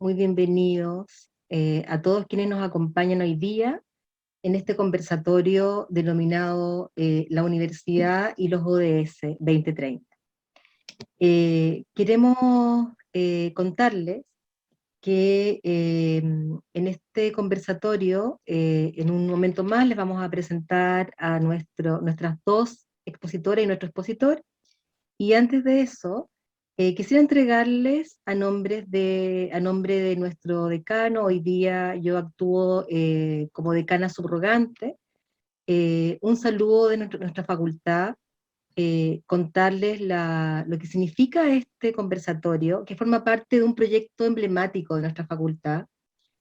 muy bienvenidos a todos quienes nos acompañan hoy día en este conversatorio denominado La Universidad y los ODS 2030. Queremos contarles que en este conversatorio, en un momento más, les vamos a presentar a nuestras dos expositoras y nuestro expositor, y antes de eso, quisiera entregarles a nombre de nuestro decano. Hoy día yo actúo como decana subrogante, un saludo de nuestra facultad, contarles lo que significa este conversatorio, que forma parte de un proyecto emblemático de nuestra facultad,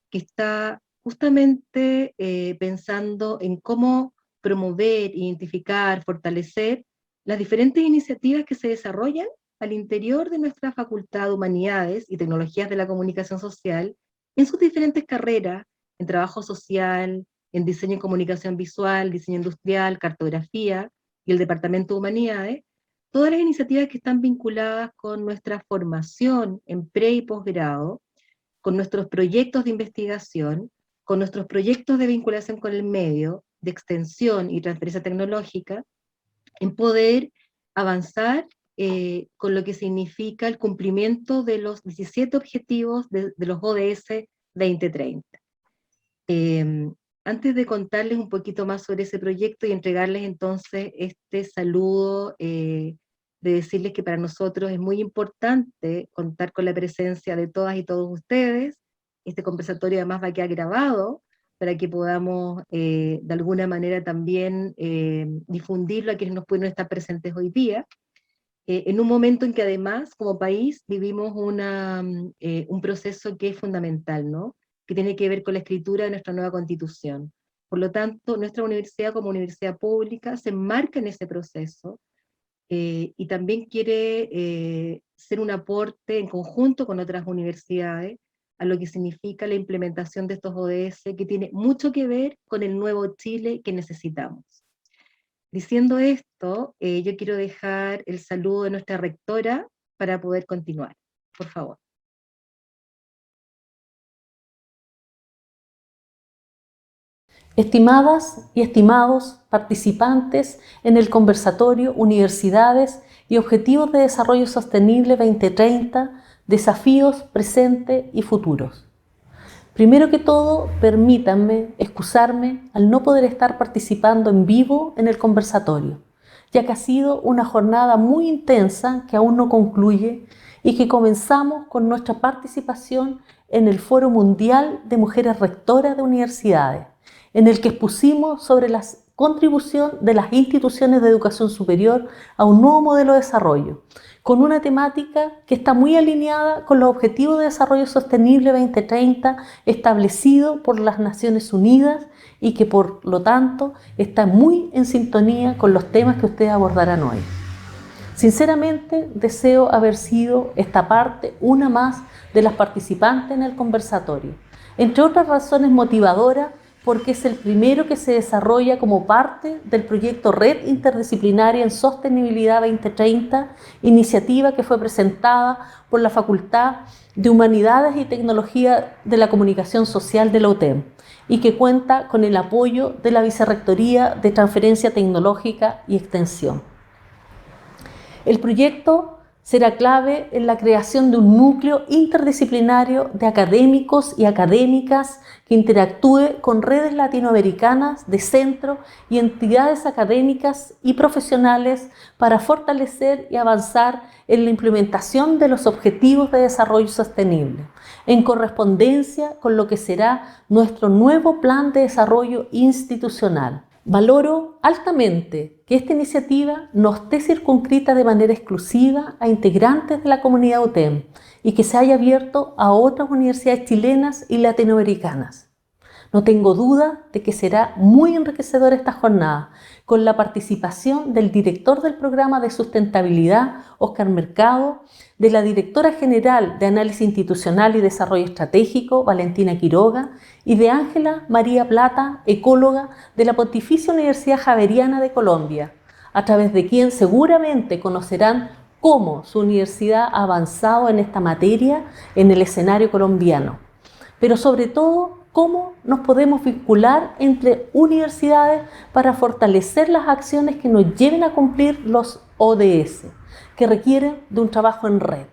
que está justamente pensando en cómo promover, identificar, fortalecer las diferentes iniciativas que se desarrollan al interior de nuestra Facultad de Humanidades y Tecnologías de la Comunicación Social, en sus diferentes carreras, en trabajo social, en diseño y comunicación visual, diseño industrial, cartografía y el Departamento de Humanidades, todas las iniciativas que están vinculadas con nuestra formación en pre y posgrado, con nuestros proyectos de investigación, con nuestros proyectos de vinculación con el medio, de extensión y transferencia tecnológica, en poder avanzar con lo que significa el cumplimiento de los 17 objetivos de los ODS 2030. Antes de contarles un poquito más sobre ese proyecto y entregarles entonces este saludo, de decirles que para nosotros es muy importante contar con la presencia de todas y todos ustedes. Este conversatorio además va a quedar grabado para que podamos de alguna manera también difundirlo a quienes nos pueden estar presentes hoy día, en un momento en que además como país vivimos un proceso que es fundamental, ¿no? Que tiene que ver con la escritura de nuestra nueva constitución. Por lo tanto, nuestra universidad como universidad pública se enmarca en ese proceso, y también quiere ser un aporte en conjunto con otras universidades a lo que significa la implementación de estos ODS, que tiene mucho que ver con el nuevo Chile que necesitamos. Diciendo esto, yo quiero dejar el saludo de nuestra rectora para poder continuar. Por favor. Estimadas y estimados participantes en el conversatorio Universidades y Objetivos de Desarrollo Sostenible 2030, Desafíos Presentes y Futuros. Primero que todo, permítanme excusarme al no poder estar participando en vivo en el conversatorio, ya que ha sido una jornada muy intensa que aún no concluye y que comenzamos con nuestra participación en el Foro Mundial de Mujeres Rectoras de Universidades, en el que expusimos sobre la contribución de las instituciones de educación superior a un nuevo modelo de desarrollo, con una temática que está muy alineada con los Objetivos de Desarrollo Sostenible 2030 establecidos por las Naciones Unidas y que por lo tanto está muy en sintonía con los temas que ustedes abordarán hoy. Sinceramente, deseo haber sido esta parte una más de las participantes en el conversatorio, entre otras razones motivadoras, porque es el primero que se desarrolla como parte del proyecto Red Interdisciplinaria en Sostenibilidad 2030, iniciativa que fue presentada por la Facultad de Humanidades y Tecnología de la Comunicación Social de la UTEM y que cuenta con el apoyo de la Vicerrectoría de Transferencia Tecnológica y Extensión. El proyecto será clave en la creación de un núcleo interdisciplinario de académicos y académicas que interactúe con redes latinoamericanas de centro y entidades académicas y profesionales para fortalecer y avanzar en la implementación de los Objetivos de Desarrollo Sostenible, en correspondencia con lo que será nuestro nuevo Plan de Desarrollo Institucional. Valoro altamente que esta iniciativa no esté circunscrita de manera exclusiva a integrantes de la comunidad UTEM y que se haya abierto a otras universidades chilenas y latinoamericanas. No tengo duda de que será muy enriquecedora esta jornada, con la participación del director del Programa de Sustentabilidad, Óscar Mercado, de la directora general de Análisis Institucional y Desarrollo Estratégico, Valentina Quiroga, y de Ángela María Plata, ecóloga de la Pontificia Universidad Javeriana de Colombia, a través de quien seguramente conocerán cómo su universidad ha avanzado en esta materia en el escenario colombiano, pero sobre todo cómo nos podemos vincular entre universidades para fortalecer las acciones que nos lleven a cumplir los ODS, que requieren de un trabajo en red.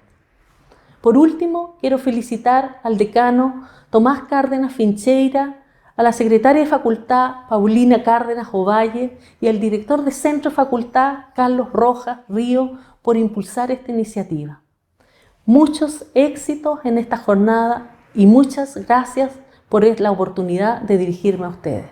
Por último, quiero felicitar al decano Tomás Cárdenas Fincheira, a la secretaria de facultad Paulina Cárdenas Ovalle y al director de centro de facultad Carlos Rojas Río por impulsar esta iniciativa. Muchos éxitos en esta jornada y muchas gracias por la oportunidad de dirigirme a ustedes.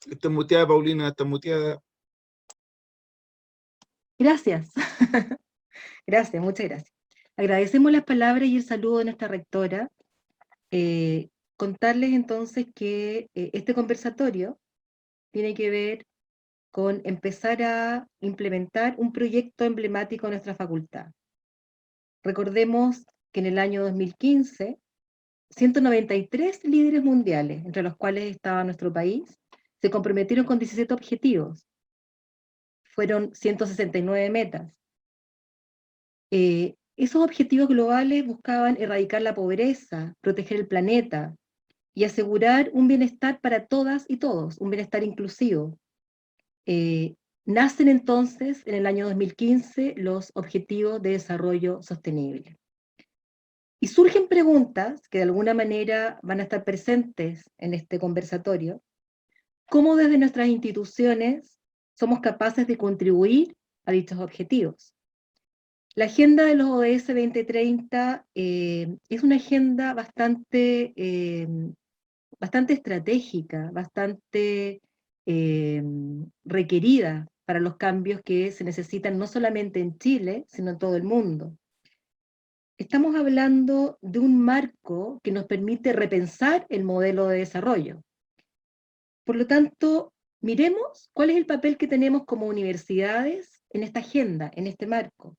Está muteada, Paulina, está muteada. Gracias. Gracias, muchas gracias. Agradecemos las palabras y el saludo de nuestra rectora. Contarles entonces que este conversatorio tiene que ver con empezar a implementar un proyecto emblemático en nuestra facultad. Recordemos que en el año 2015, 193 líderes mundiales, entre los cuales estaba nuestro país, se comprometieron con 17 objetivos. Fueron 169 metas. Esos objetivos globales buscaban erradicar la pobreza, proteger el planeta y asegurar un bienestar para todas y todos, un bienestar inclusivo. Nacen entonces, en el año 2015, los Objetivos de Desarrollo Sostenible. Y surgen preguntas que de alguna manera van a estar presentes en este conversatorio. ¿Cómo desde nuestras instituciones somos capaces de contribuir a dichos objetivos? La agenda de los ODS 2030 es una agenda bastante estratégica, bastante requerida para los cambios que se necesitan no solamente en Chile, sino en todo el mundo. Estamos hablando de un marco que nos permite repensar el modelo de desarrollo. Por lo tanto, miremos cuál es el papel que tenemos como universidades en esta agenda, en este marco.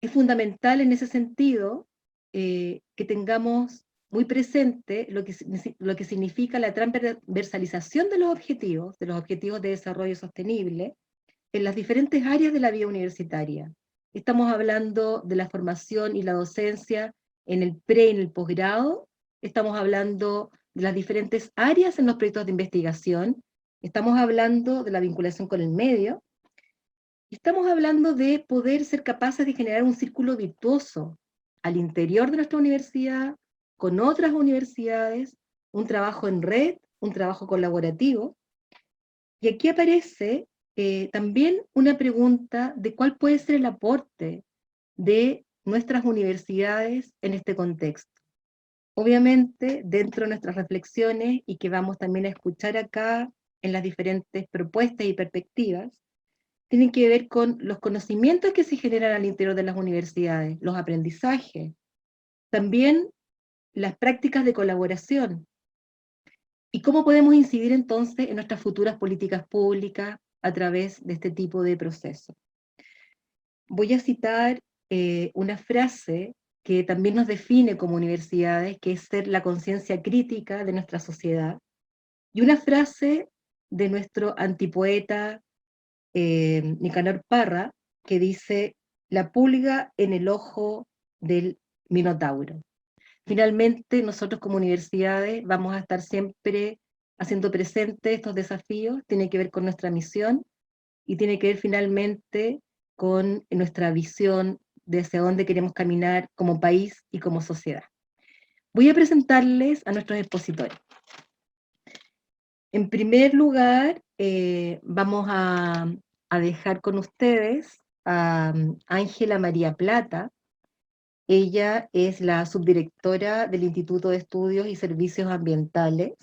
Es fundamental en ese sentido que tengamos muy presente lo que significa la transversalización de los objetivos de desarrollo sostenible en las diferentes áreas de la vida universitaria. Estamos hablando de la formación y la docencia en el pre y en el posgrado, estamos hablando de las diferentes áreas en los proyectos de investigación, estamos hablando de la vinculación con el medio, estamos hablando de poder ser capaces de generar un círculo virtuoso al interior de nuestra universidad, con otras universidades, un trabajo en red, un trabajo colaborativo. Y aquí aparece también una pregunta de cuál puede ser el aporte de nuestras universidades en este contexto. Obviamente, dentro de nuestras reflexiones, y que vamos también a escuchar acá en las diferentes propuestas y perspectivas, tienen que ver con los conocimientos que se generan al interior de las universidades, los aprendizajes, también las prácticas de colaboración, y cómo podemos incidir entonces en nuestras futuras políticas públicas a través de este tipo de procesos. Voy a citar una frase que también nos define como universidades, que es ser la conciencia crítica de nuestra sociedad, y una frase de nuestro antipoeta Nicanor Parra, que dice: la pulga en el ojo del Minotauro. Finalmente, nosotros como universidades vamos a estar siempre haciendo presente estos desafíos, tiene que ver con nuestra misión y tiene que ver finalmente con nuestra visión de hacia dónde queremos caminar como país y como sociedad. Voy a presentarles a nuestros expositores. En primer lugar, vamos a dejar con ustedes a Ángela María Plata. Ella es la subdirectora del Instituto de Estudios y Servicios Ambientales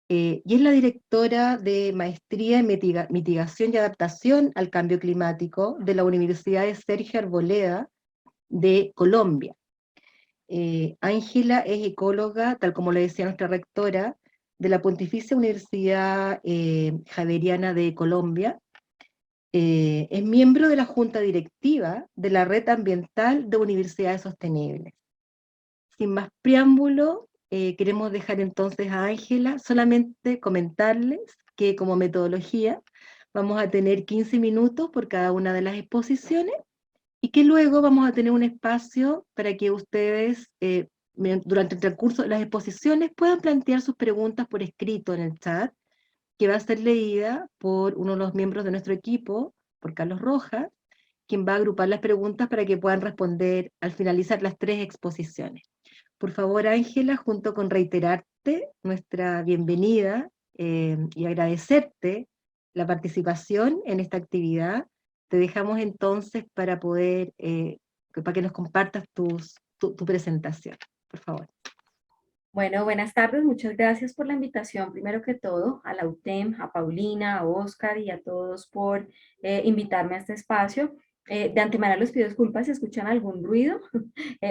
y es la directora de Maestría en Mitigación y Adaptación al Cambio Climático de la Universidad de Sergio Arboleda de Colombia. Ángela es ecóloga, tal como le decía nuestra rectora, de la Pontificia Universidad Javeriana de Colombia. Es miembro de la Junta Directiva de la Red Ambiental de Universidades Sostenibles. Sin más preámbulo, queremos dejar entonces a Ángela, solamente comentarles que como metodología vamos a tener 15 minutos por cada una de las exposiciones y que luego vamos a tener un espacio para que ustedes, durante el transcurso de las exposiciones, puedan plantear sus preguntas por escrito en el chat, que va a ser leída por uno de los miembros de nuestro equipo, por Carlos Rojas, quien va a agrupar las preguntas para que puedan responder al finalizar las 3 exposiciones. Por favor, Ángela, junto con reiterarte nuestra bienvenida y agradecerte la participación en esta actividad, te dejamos entonces para poder, para que nos compartas tu presentación, por favor. Bueno, buenas tardes, muchas gracias por la invitación, primero que todo, a la UTEM, a Paulina, a Oscar y a todos por invitarme a este espacio. De antemano les pido disculpas si escuchan algún ruido.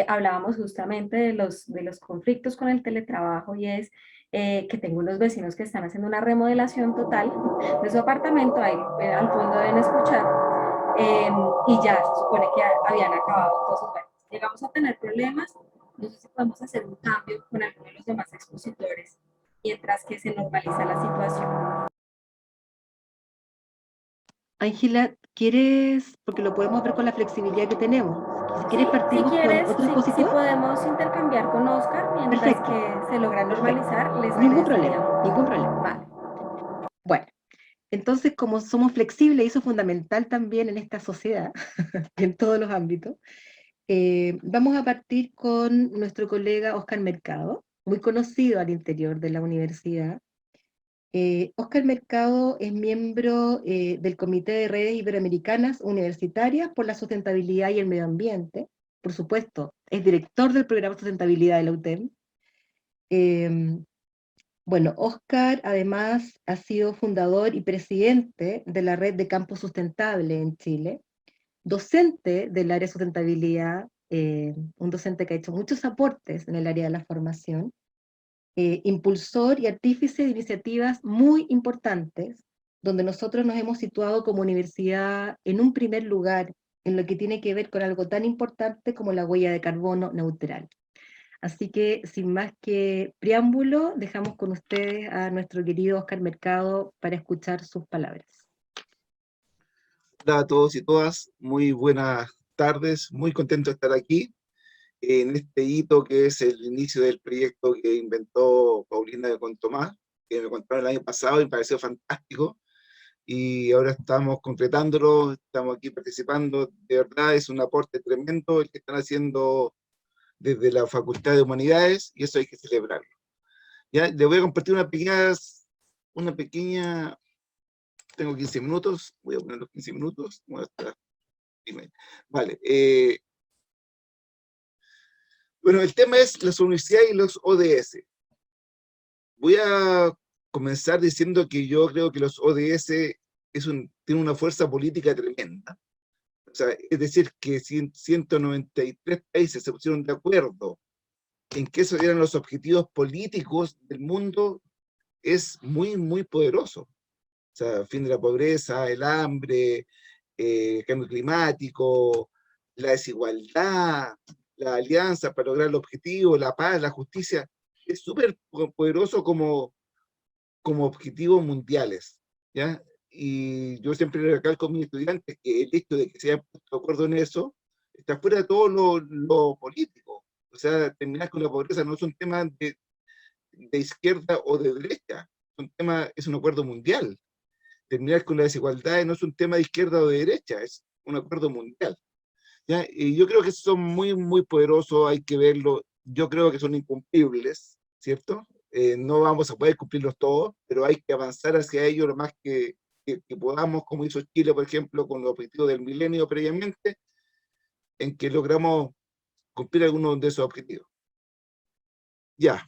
Hablábamos justamente de los conflictos con el teletrabajo y es que tengo unos vecinos que están haciendo una remodelación total de su apartamento, ahí al fondo deben escuchar, y ya se supone que habían acabado. Entonces, bueno, llegamos a tener problemas. No sé si podemos hacer un cambio con alguno de los demás expositores mientras que se normaliza la situación. Ángela, ¿quieres, porque lo podemos ver con la flexibilidad que tenemos, si quieres partimos con otro expositor? Si podemos intercambiar con Oscar mientras Perfecto. que se logra normalizar, les Ningún agradecería problema, mucho. ningún problema. Vale. Bueno, entonces como somos flexibles, y eso es fundamental también en esta sociedad, y en todos los ámbitos, vamos a partir con nuestro colega Oscar Mercado, muy conocido al interior de la universidad. Oscar Mercado es miembro del Comité de Redes Iberoamericanas Universitarias por la Sustentabilidad y el Medio Ambiente. Por supuesto, es director del programa de sustentabilidad de la UTEM. Bueno, Oscar además ha sido fundador y presidente de la Red de Campus Sustentable en Chile, docente del área de sustentabilidad, un docente que ha hecho muchos aportes en el área de la formación, impulsor y artífice de iniciativas muy importantes, donde nosotros nos hemos situado como universidad en un primer lugar en lo que tiene que ver con algo tan importante como la huella de carbono neutral. Así que, sin más que preámbulo, dejamos con ustedes a nuestro querido Oscar Mercado para escuchar sus palabras. Hola a todos y todas, muy buenas tardes, muy contento de estar aquí en este hito que es el inicio del proyecto que inventó Paulina con Tomás, que me contaron el año pasado y me pareció fantástico, y ahora estamos concretándolo, estamos aquí participando, de verdad es un aporte tremendo el que están haciendo desde la Facultad de Humanidades, y eso hay que celebrarlo. Ya, les voy a compartir una pequeña, tengo 15 minutos, voy a poner los 15 minutos, vale. Bueno, el tema es las universidades y los ODS. Voy a comenzar diciendo que yo creo que los ODS tienen una fuerza política tremenda. O sea, es decir, que 193 países se pusieron de acuerdo en que esos eran los objetivos políticos del mundo, es muy, muy poderoso. O sea, fin de la pobreza, el hambre, cambio climático, la desigualdad, la alianza para lograr el objetivo, la paz, la justicia, es súper poderoso como objetivos mundiales, ¿ya? Y yo siempre recalco a mis estudiantes que el hecho de que se hayan puesto de acuerdo en eso está fuera de todo lo político. O sea, terminar con la pobreza no es un tema de izquierda o de derecha, es un acuerdo mundial. Terminar con la desigualdad no es un tema de izquierda o de derecha, es un acuerdo mundial. ¿Ya? Y yo creo que son muy, muy poderosos, hay que verlo. Yo creo que son incumplibles, ¿cierto? No vamos a poder cumplirlos todos, pero hay que avanzar hacia ellos lo más que podamos, como hizo Chile, por ejemplo, con los objetivos del milenio previamente, en que logramos cumplir algunos de esos objetivos. Ya.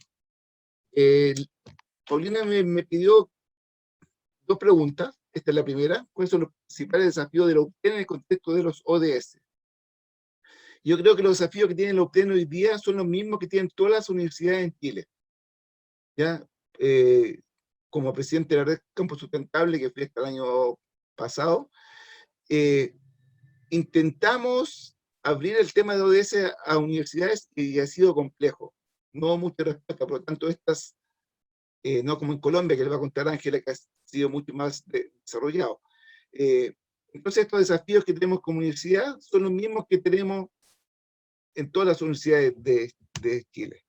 Paulina me pidió 2 preguntas. Esta es la primera. ¿Cuáles son los principales desafíos de la UTEN en el contexto de los ODS? Yo creo que los desafíos que tiene la UTEN hoy día son los mismos que tienen todas las universidades en Chile. ¿Ya? Como presidente de la Red Campus Sustentable, que fui hasta el año pasado, intentamos abrir el tema de ODS a universidades y ha sido complejo. no mucha respuesta, por lo tanto estas, no como en Colombia, que le va a contar Ángela, que ha sido mucho más desarrollado. Entonces estos desafíos que tenemos como universidad son los mismos que tenemos en todas las universidades de Chile.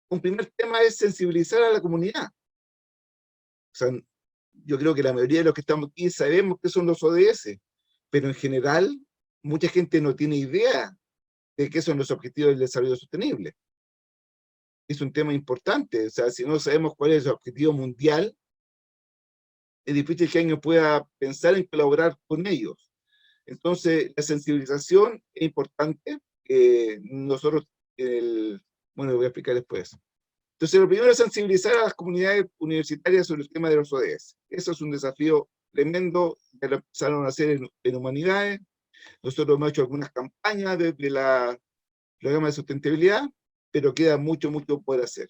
Un primer tema es sensibilizar a la comunidad. O sea, yo creo que la mayoría de los que estamos aquí sabemos qué son los ODS, pero en general mucha gente no tiene idea de qué son los objetivos del desarrollo sostenible. Es un tema importante. O sea, si no sabemos cuál es el objetivo mundial, es difícil que alguien pueda pensar en colaborar con ellos. Entonces, la sensibilización es importante. Nosotros, bueno, lo voy a explicar después. Entonces, lo primero es sensibilizar a las comunidades universitarias sobre el tema de los ODS. Eso es un desafío tremendo que lo empezaron a hacer en humanidades. Nosotros hemos hecho algunas campañas desde la programa de sustentabilidad, pero queda mucho, mucho por hacer.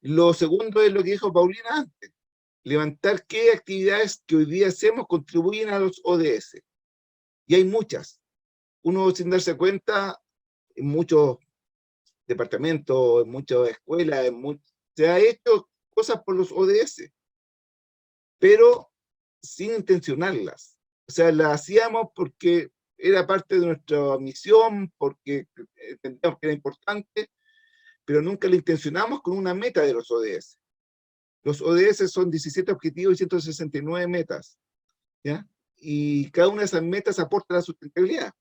Lo segundo es lo que dijo Paulina antes, levantar qué actividades que hoy día hacemos contribuyen a los ODS. Y hay muchas. Uno sin darse cuenta, en muchos departamentos, en muchas escuelas, se ha hecho cosas por los ODS, pero sin intencionarlas. O sea, las hacíamos porque era parte de nuestra misión, porque entendíamos que era importante, pero nunca la intencionamos con una meta de los ODS. Los ODS son 17 objetivos y 169 metas, ¿ya? Y cada una de esas metas aporta a la sustentabilidad.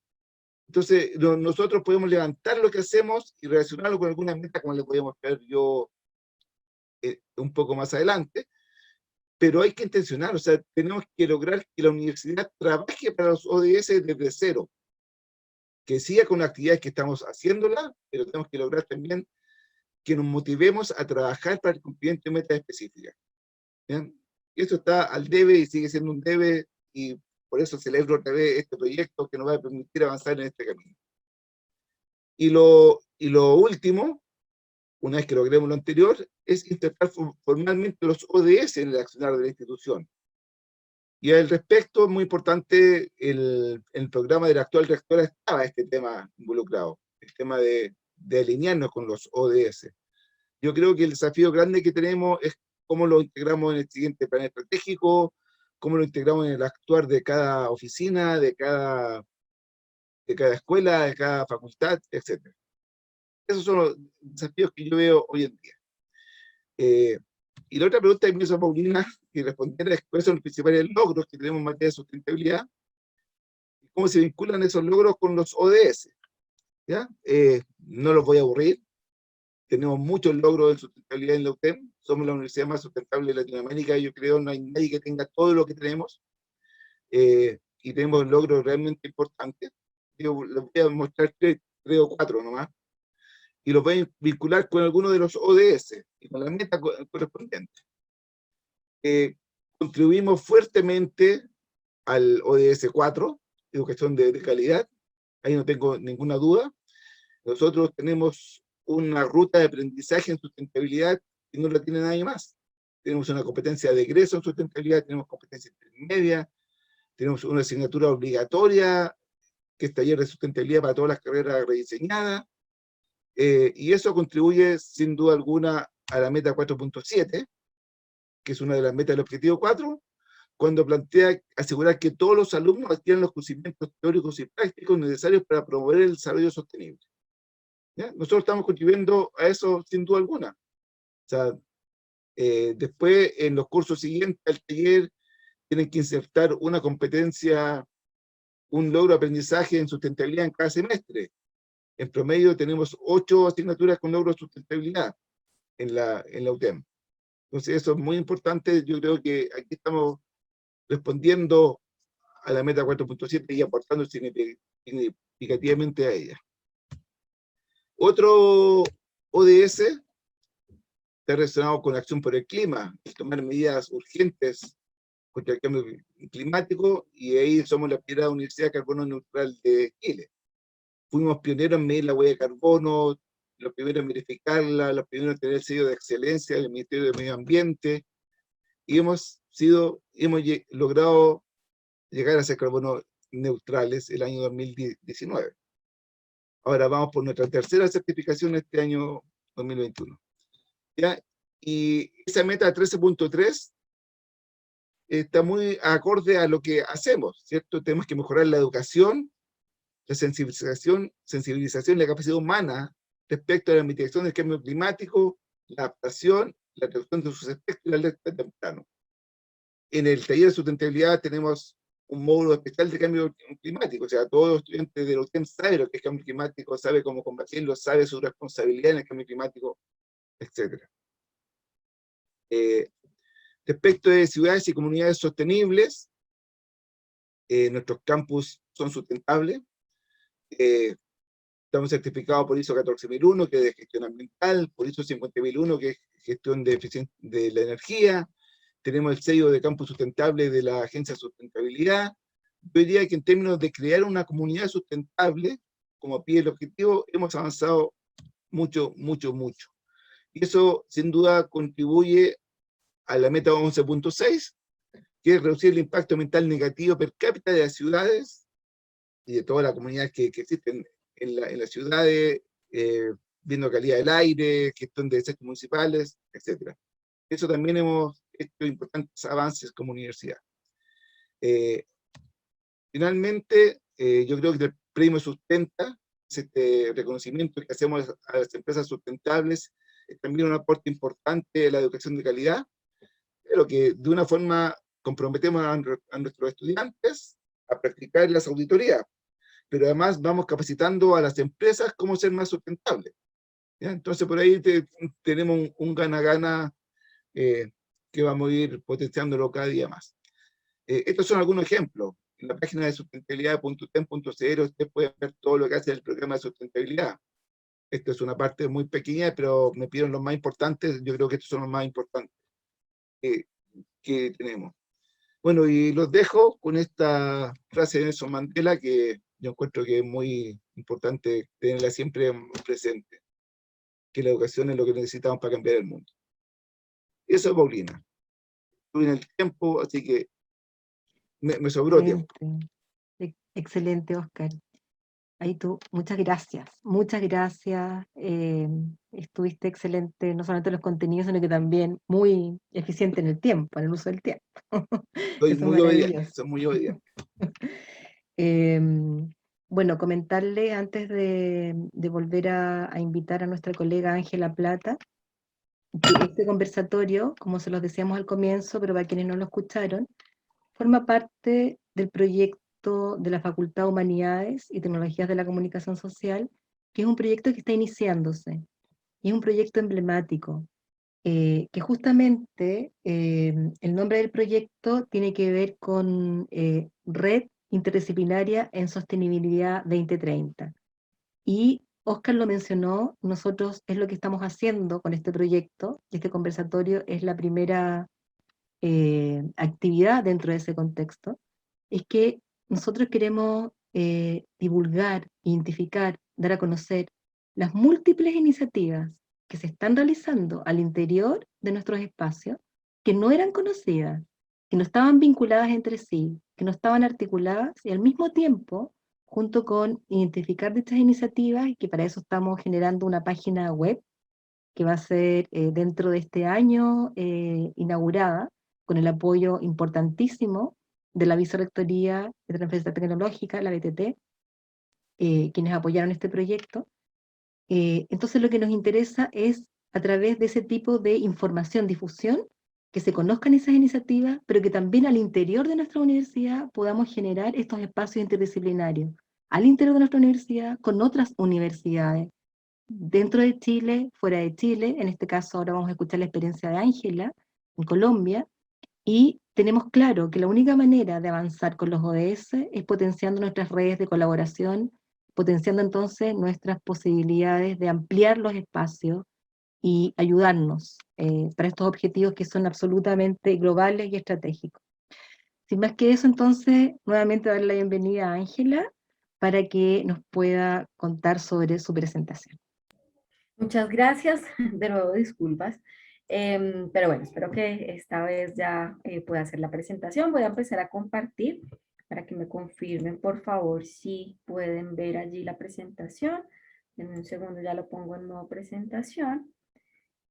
Entonces, nosotros podemos levantar lo que hacemos y relacionarlo con algunas metas, como le podemos ver yo un poco más adelante, pero hay que intencionar, o sea, tenemos que lograr que la universidad trabaje para los ODS desde cero, que siga con las actividades que estamos haciéndola, pero tenemos que lograr también que nos motivemos a trabajar para el cumplimiento de metas específicas. ¿Bien? Y eso está al debe y sigue siendo un debe, y por eso celebro otra vez este proyecto que nos va a permitir avanzar en este camino. Y lo último, una vez que logremos lo anterior, es integrar formalmente los ODS en el accionar de la institución. Y al respecto, muy importante, el programa de la actual rectora estaba este tema involucrado, el tema de alinearnos con los ODS. Yo creo que el desafío grande que tenemos es cómo lo integramos en el siguiente plan estratégico, cómo lo integramos en el actuar de cada oficina, de cada escuela, de cada facultad, etc. Esos son los desafíos que yo veo hoy en día. Y la otra pregunta que me hizo Paulina, y respondiera, es cuáles son los principales logros que tenemos en materia de sustentabilidad, y cómo se vinculan esos logros con los ODS. ¿Ya? No los voy a aburrir. Tenemos muchos logros en sustentabilidad en la UTEM, somos la universidad más sustentable de Latinoamérica, y yo creo que no hay nadie que tenga todo lo que tenemos, y tenemos logros realmente importantes. Yo les voy a mostrar tres o cuatro nomás, y los voy a vincular con algunos de los ODS y con la meta correspondiente. Contribuimos fuertemente al ODS 4, educación de calidad, ahí no tengo ninguna duda. Nosotros tenemos una ruta de aprendizaje en sustentabilidad y no la tiene nadie más. Tenemos una competencia de egreso en sustentabilidad, tenemos competencia intermedia, tenemos una asignatura obligatoria, que es taller de sustentabilidad para todas las carreras rediseñadas, y eso contribuye sin duda alguna a la meta 4.7, que es una de las metas del objetivo 4, cuando plantea asegurar que todos los alumnos adquieran los conocimientos teóricos y prácticos necesarios para promover el desarrollo sostenible. ¿Ya? Nosotros estamos contribuyendo a eso sin duda alguna. O sea, después en los cursos siguientes al taller tienen que insertar una competencia, un logro de aprendizaje en sustentabilidad en cada semestre. En promedio tenemos 8 asignaturas con logro de sustentabilidad en la UTEM. Entonces eso es muy importante. Yo creo que aquí estamos respondiendo a la meta 4.7 y aportando significativamente a ella. Otro ODS está relacionado con la acción por el clima, tomar medidas urgentes contra el cambio climático, y ahí somos la primera universidad de carbono neutral de Chile. Fuimos pioneros en medir la huella de carbono, los primeros en verificarla, los primeros en tener el sello de excelencia del Ministerio de Medio Ambiente, y hemos logrado llegar a ser carbono neutrales el año 2019. Ahora vamos por nuestra tercera certificación este año 2021. ¿Ya? Y esa meta 13.3 está muy acorde a lo que hacemos, ¿cierto? Tenemos que mejorar la educación, la sensibilización y la capacidad humana respecto a la mitigación del cambio climático, la adaptación, la reducción de sus efectos y la alerta temprano. En el taller de sustentabilidad tenemos un módulo especial de cambio climático, o sea, todo estudiante de la UTEM sabe lo que es cambio climático, sabe cómo combatirlo, sabe su responsabilidad en el cambio climático, etc. Respecto de ciudades y comunidades sostenibles, nuestros campus son sustentables, estamos certificados por ISO 14001, que es de gestión ambiental, por ISO 50001, que es gestión de la energía, tenemos el sello de campus sustentable de la Agencia de Sustentabilidad. Yo diría que en términos de crear una comunidad sustentable, como pide el objetivo, hemos avanzado mucho, mucho, mucho. Y eso, sin duda, contribuye a la meta 11.6, que es reducir el impacto ambiental negativo per cápita de las ciudades y de todas las comunidades que existen en las ciudades, viendo calidad del aire, gestión de desechos municipales, etc. Eso también hemos hecho importantes avances como universidad. Finalmente, yo creo que el premio Sustenta, este reconocimiento que hacemos a las empresas sustentables, es también un aporte importante a la educación de calidad, pero que de una forma comprometemos a nuestros estudiantes a practicar las auditorías, pero además vamos capacitando a las empresas cómo ser más sustentables. ¿Ya? Entonces por ahí tenemos un gana-gana que vamos a ir potenciándolo cada día más. Estos son algunos ejemplos. En la página de sustentabilidad.utem.cl usted puede ver todo lo que hace el programa de sustentabilidad. Esto es una parte muy pequeña, pero me pidieron los más importantes. Yo creo que estos son los más importantes que tenemos. Bueno, y los dejo con esta frase de Nelson Mandela que yo encuentro que es muy importante tenerla siempre presente, que la educación es lo que necesitamos para cambiar el mundo. Eso, Paulina. Estuve en el tiempo, así que me sobró tiempo. Excelente, Oscar. Ahí tú, muchas gracias, muchas gracias. Estuviste excelente, no solamente en los contenidos, sino que también muy eficiente en el tiempo, en el uso del tiempo. Soy Eso es muy obediente, maravilloso. soy muy obediente. Bueno, comentarle antes de volver a invitar a nuestra colega Ángela Plata, que este conversatorio, como se los decíamos al comienzo, pero para quienes no lo escucharon, forma parte del proyecto de la Facultad de Humanidades y Tecnologías de la Comunicación Social, que es un proyecto que está iniciándose, y es un proyecto emblemático, que justamente el nombre del proyecto tiene que ver con Red Interdisciplinaria en Sostenibilidad 2030. Y Oscar lo mencionó, nosotros es lo que estamos haciendo con este proyecto, y este conversatorio es la primera actividad dentro de ese contexto, es que nosotros queremos divulgar, identificar, dar a conocer las múltiples iniciativas que se están realizando al interior de nuestros espacios, que no eran conocidas, que no estaban vinculadas entre sí, que no estaban articuladas, y al mismo tiempo, junto con identificar dichas iniciativas, y que para eso estamos generando una página web que va a ser dentro de este año inaugurada, con el apoyo importantísimo de la Vicerrectoría de Transferencia Tecnológica, la BTT, quienes apoyaron este proyecto. Entonces lo que nos interesa es, a través de ese tipo de información, difusión, que se conozcan esas iniciativas, pero que también al interior de nuestra universidad podamos generar estos espacios interdisciplinarios, al interior de nuestra universidad, con otras universidades, dentro de Chile, fuera de Chile. En este caso ahora vamos a escuchar la experiencia de Ángela en Colombia, y tenemos claro que la única manera de avanzar con los ODS es potenciando nuestras redes de colaboración, potenciando entonces nuestras posibilidades de ampliar los espacios y ayudarnos para estos objetivos que son absolutamente globales y estratégicos. Sin más que eso, entonces, nuevamente darle la bienvenida a Ángela para que nos pueda contar sobre su presentación. Muchas gracias, de nuevo disculpas, pero bueno, espero que esta vez ya pueda hacer la presentación. Voy a empezar a compartir para que me confirmen, por favor, si pueden ver allí la presentación. En un segundo ya lo pongo en modo presentación.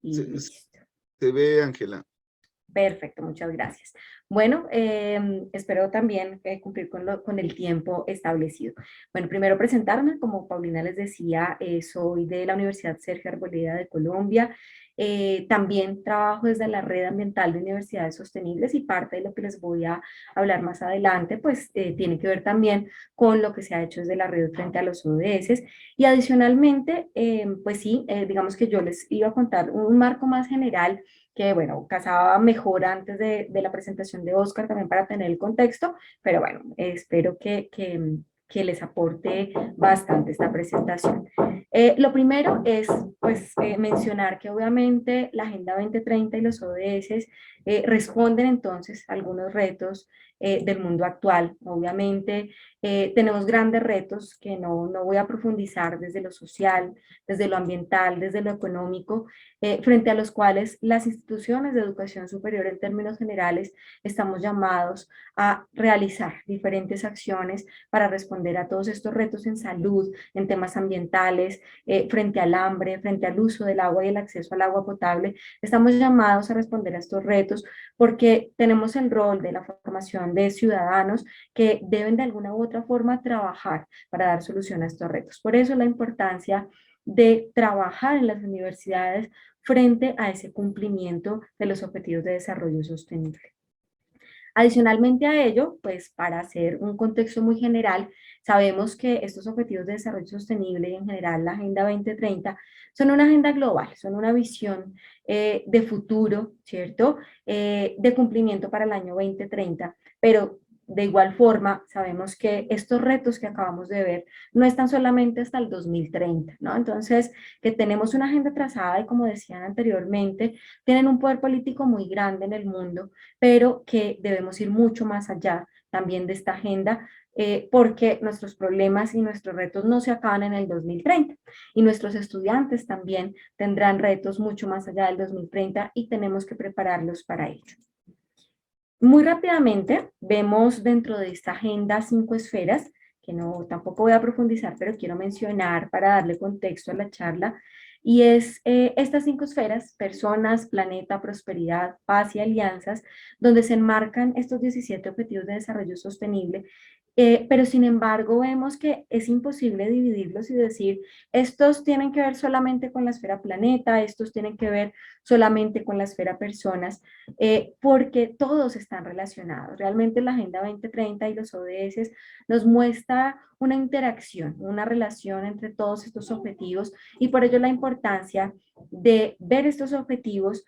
Y Se, listo. se ve, Ángela. Perfecto, muchas gracias. Bueno, espero también cumplir con el tiempo establecido. Bueno, primero presentarme, como Paulina les decía, soy de la Universidad Sergio Arboleda de Colombia. También trabajo desde la Red Ambiental de Universidades Sostenibles y parte de lo que les voy a hablar más adelante, pues tiene que ver también con lo que se ha hecho desde la red frente a los ODS. Y adicionalmente, pues sí, digamos que yo les iba a contar un marco más general que bueno, casaba mejor antes de la presentación de Oscar también para tener el contexto, pero bueno, espero que les aporte bastante esta presentación. Lo primero es pues mencionar que obviamente la Agenda 2030 y los ODS responden entonces a algunos retos del mundo actual. Obviamente tenemos grandes retos que no voy a profundizar desde lo social, desde lo ambiental, desde lo económico, frente a los cuales las instituciones de educación superior en términos generales estamos llamados a realizar diferentes acciones para responder a todos estos retos en salud, en temas ambientales, frente al hambre, frente al uso del agua y el acceso al agua potable. Estamos llamados a responder a estos retos porque tenemos el rol de la formación de ciudadanos que deben de alguna u otra forma trabajar para dar solución a estos retos. Por eso la importancia de trabajar en las universidades frente a ese cumplimiento de los objetivos de desarrollo sostenible. Adicionalmente a ello, pues para hacer un contexto muy general, sabemos que estos objetivos de desarrollo sostenible y en general la Agenda 2030 son una agenda global, son una visión de futuro, ¿cierto? De cumplimiento para el año 2030, pero de igual forma, sabemos que estos retos que acabamos de ver no están solamente hasta el 2030, ¿no? Entonces, que tenemos una agenda trazada y como decían anteriormente, tienen un poder político muy grande en el mundo, pero que debemos ir mucho más allá también de esta agenda, porque nuestros problemas y nuestros retos no se acaban en el 2030 y nuestros estudiantes también tendrán retos mucho más allá del 2030 y tenemos que prepararlos para ello. Muy rápidamente vemos dentro de esta agenda 5 esferas, que no tampoco voy a profundizar, pero quiero mencionar para darle contexto a la charla, y es estas 5 esferas: personas, planeta, prosperidad, paz y alianzas, donde se enmarcan estos 17 objetivos de desarrollo sostenible, pero sin embargo vemos que es imposible dividirlos y decir, estos tienen que ver solamente con la esfera planeta, estos tienen que ver solamente con la esfera personas, porque todos están relacionados. Realmente la Agenda 2030 y los ODS nos muestra una interacción, una relación entre todos estos objetivos y por ello la importancia de ver estos objetivos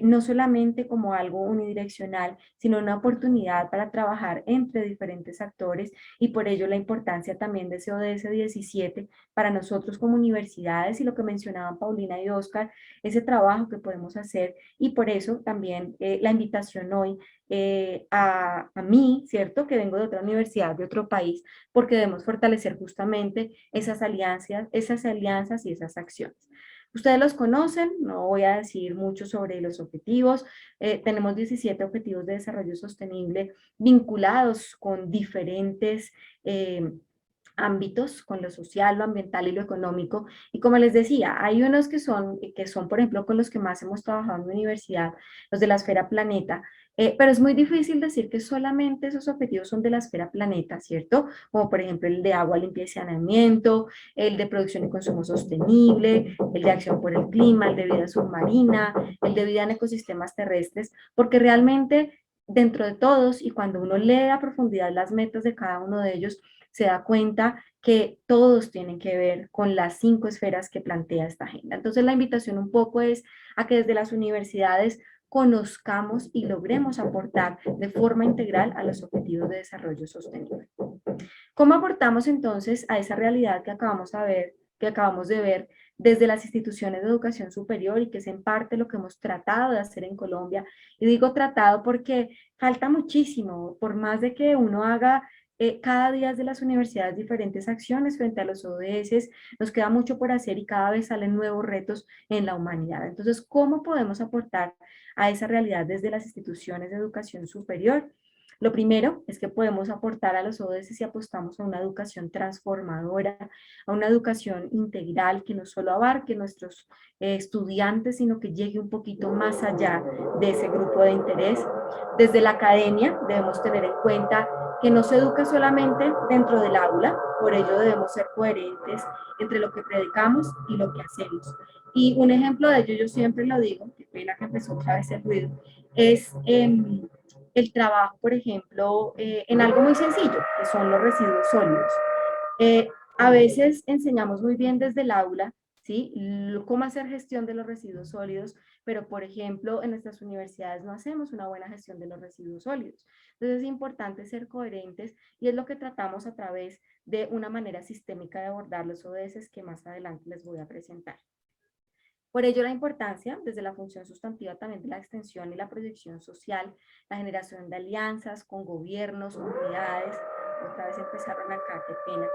no solamente como algo unidireccional, sino una oportunidad para trabajar entre diferentes actores y por ello la importancia también de ese ODS 17 para nosotros como universidades y lo que mencionaban Paulina y Oscar, ese trabajo que podemos hacer y por eso también la invitación hoy a mí, ¿cierto? Que vengo de otra universidad, de otro país, porque debemos fortalecer justamente esas alianzas y esas acciones. Ustedes los conocen, no voy a decir mucho sobre los objetivos. Tenemos 17 objetivos de desarrollo sostenible vinculados con diferentes ámbitos, con lo social, lo ambiental y lo económico. Y como les decía, hay unos que son, por ejemplo, con los que más hemos trabajado en la universidad, los de la esfera planeta, pero es muy difícil decir que solamente esos objetivos son de la esfera planeta, ¿cierto? Como por ejemplo el de agua, limpieza y saneamiento, el de producción y consumo sostenible, el de acción por el clima, el de vida submarina, el de vida en ecosistemas terrestres, porque realmente dentro de todos y cuando uno lee a profundidad las metas de cada uno de ellos, se da cuenta que todos tienen que ver con las 5 esferas que plantea esta agenda. Entonces la invitación un poco es a que desde las universidades conozcamos y logremos aportar de forma integral a los objetivos de desarrollo sostenible. ¿Cómo aportamos entonces a esa realidad que acabamos de ver desde las instituciones de educación superior y que es en parte lo que hemos tratado de hacer en Colombia? Y digo tratado porque falta muchísimo, por más de que uno haga cada día de las universidades diferentes acciones frente a los ODS, nos queda mucho por hacer y cada vez salen nuevos retos en la humanidad. Entonces, ¿cómo podemos aportar a esa realidad desde las instituciones de educación superior? Lo primero es que podemos aportar a los ODS si apostamos a una educación transformadora, a una educación integral que no solo abarque nuestros estudiantes, sino que llegue un poquito más allá de ese grupo de interés. Desde la academia debemos tener en cuenta que no se educa solamente dentro del aula, por ello debemos ser coherentes entre lo que predicamos y lo que hacemos. Y un ejemplo de ello, yo siempre lo digo, qué pena que empezó otra vez el ruido, es el trabajo, por ejemplo, en algo muy sencillo, que son los residuos sólidos. Eh, a veces enseñamos muy bien desde el aula, ¿sí? Cómo hacer gestión de los residuos sólidos, pero por ejemplo en nuestras universidades no hacemos una buena gestión de los residuos sólidos. Entonces es importante ser coherentes y es lo que tratamos a través de una manera sistémica de abordar los ODS que más adelante les voy a presentar. Por ello, la importancia, desde la función sustantiva también de la extensión y la proyección social, la generación de alianzas con gobiernos, comunidades, otra vez empezaron acá, qué pena,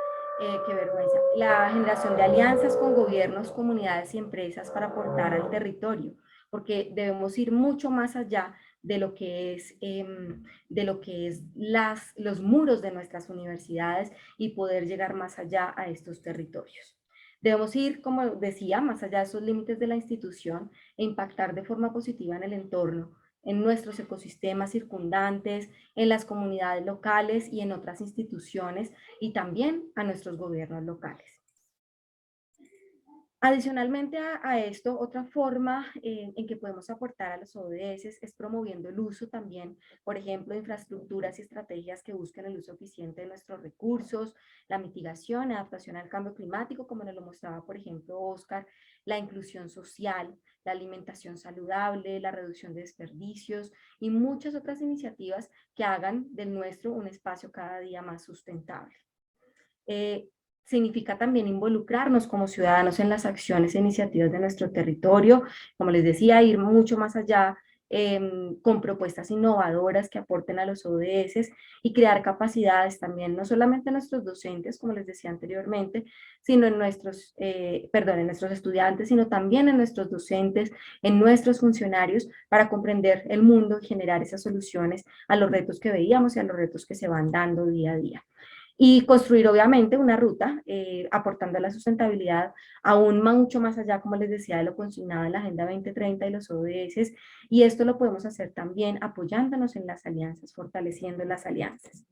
qué vergüenza, la generación de alianzas con gobiernos, comunidades y empresas para aportar al territorio, porque debemos ir mucho más allá de lo que es, los muros de nuestras universidades y poder llegar más allá a estos territorios. Debemos ir, como decía, más allá de esos límites de la institución e impactar de forma positiva en el entorno, en nuestros ecosistemas circundantes, en las comunidades locales y en otras instituciones y también a nuestros gobiernos locales. Adicionalmente a esto, otra forma en que podemos aportar a los ODS es promoviendo el uso también, por ejemplo, de infraestructuras y estrategias que busquen el uso eficiente de nuestros recursos, la mitigación, adaptación al cambio climático, como nos lo mostraba, por ejemplo, Oscar, la inclusión social, la alimentación saludable, la reducción de desperdicios y muchas otras iniciativas que hagan del nuestro un espacio cada día más sustentable. Significa también involucrarnos como ciudadanos en las acciones e iniciativas de nuestro territorio, como les decía, ir mucho más allá con propuestas innovadoras que aporten a los ODS y crear capacidades también, no solamente en nuestros docentes, como les decía anteriormente, sino en en nuestros estudiantes, sino también en nuestros docentes, en nuestros funcionarios, para comprender el mundo y generar esas soluciones a los retos que veíamos y a los retos que se van dando día a día. Y construir obviamente una ruta aportando a la sustentabilidad aún mucho más allá, como les decía, de lo consignado en la Agenda 2030 y los ODS, y esto lo podemos hacer también apoyándonos en las alianzas, fortaleciendo las alianzas.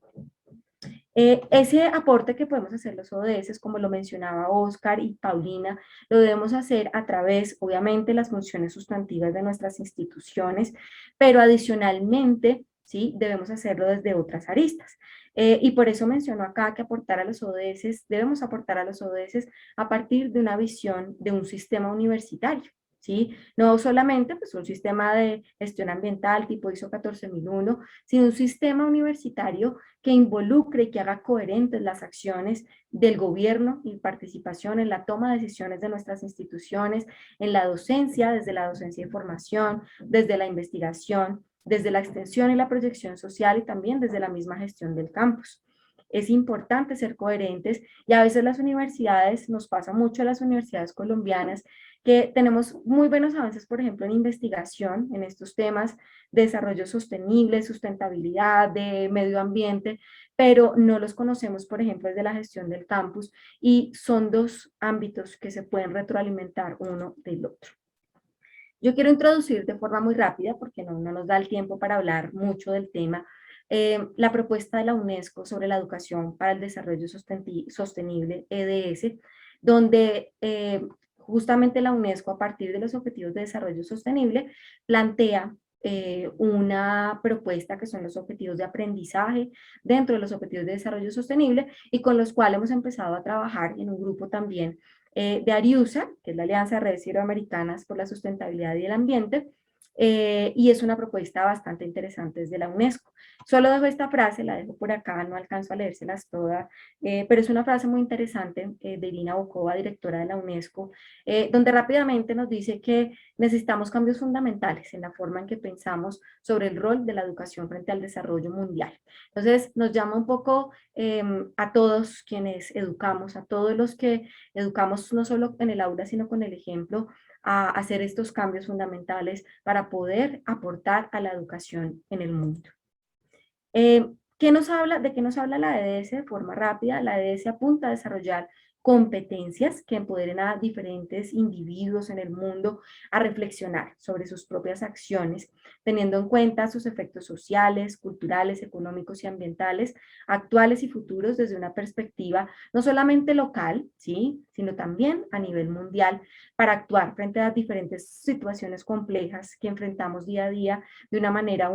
Ese aporte que podemos hacer los ODS, como lo mencionaba Oscar y Paulina, lo debemos hacer a través, obviamente, de las funciones sustantivas de nuestras instituciones, pero adicionalmente, ¿sí? Debemos hacerlo desde otras aristas. Y por eso menciono acá que aportar a los ODS, debemos aportar a los ODS a partir de una visión de un sistema universitario, ¿sí? No solamente pues, un sistema de gestión ambiental tipo ISO 14001, sino un sistema universitario que involucre y que haga coherentes las acciones del gobierno y participación en la toma de decisiones de nuestras instituciones, en la docencia, desde la docencia de formación, desde la investigación, desde la extensión y la proyección social y también desde la misma gestión del campus. Es importante ser coherentes y a veces las universidades, nos pasa mucho a las universidades colombianas, que tenemos muy buenos avances, por ejemplo, en investigación, en estos temas de desarrollo sostenible, sustentabilidad, de medio ambiente, pero no los conocemos, por ejemplo, desde la gestión del campus y son dos ámbitos que se pueden retroalimentar uno del otro. Yo quiero introducir de forma muy rápida, porque no nos da el tiempo para hablar mucho del tema, la propuesta de la UNESCO sobre la educación para el desarrollo sostenible, EDS, donde justamente la UNESCO, a partir de los Objetivos de Desarrollo Sostenible, plantea una propuesta que son los objetivos de aprendizaje dentro de los Objetivos de Desarrollo Sostenible y con los cuales hemos empezado a trabajar en un grupo también de ARIUSA, que es la Alianza de Redes Iberoamericanas por la Sustentabilidad y el Ambiente, y es una propuesta bastante interesante desde la UNESCO. Solo dejo esta frase, la dejo por acá, no alcanzo a leérselas todas, pero es una frase muy interesante de Irina Bokova, directora de la UNESCO, donde rápidamente nos dice que necesitamos cambios fundamentales en la forma en que pensamos sobre el rol de la educación frente al desarrollo mundial. Entonces nos llama un poco a todos quienes educamos, a todos los que educamos no solo en el aula, sino con el ejemplo, a hacer estos cambios fundamentales para poder aportar a la educación en el mundo. ¿De qué nos habla la EDS de forma rápida? La EDS apunta a desarrollar competencias que empoderen a diferentes individuos en el mundo a reflexionar sobre sus propias acciones, teniendo en cuenta sus efectos sociales, culturales, económicos y ambientales, actuales y futuros desde una perspectiva no solamente local, ¿sí?, sino también a nivel mundial, para actuar frente a diferentes situaciones complejas que enfrentamos día a día de una manera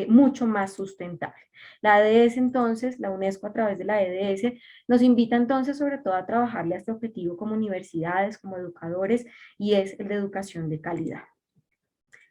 mucho más sustentable. La EDS entonces, la UNESCO a través de la EDS, nos invita entonces sobre todo a trabajarle a este objetivo como universidades, como educadores, y es el de educación de calidad.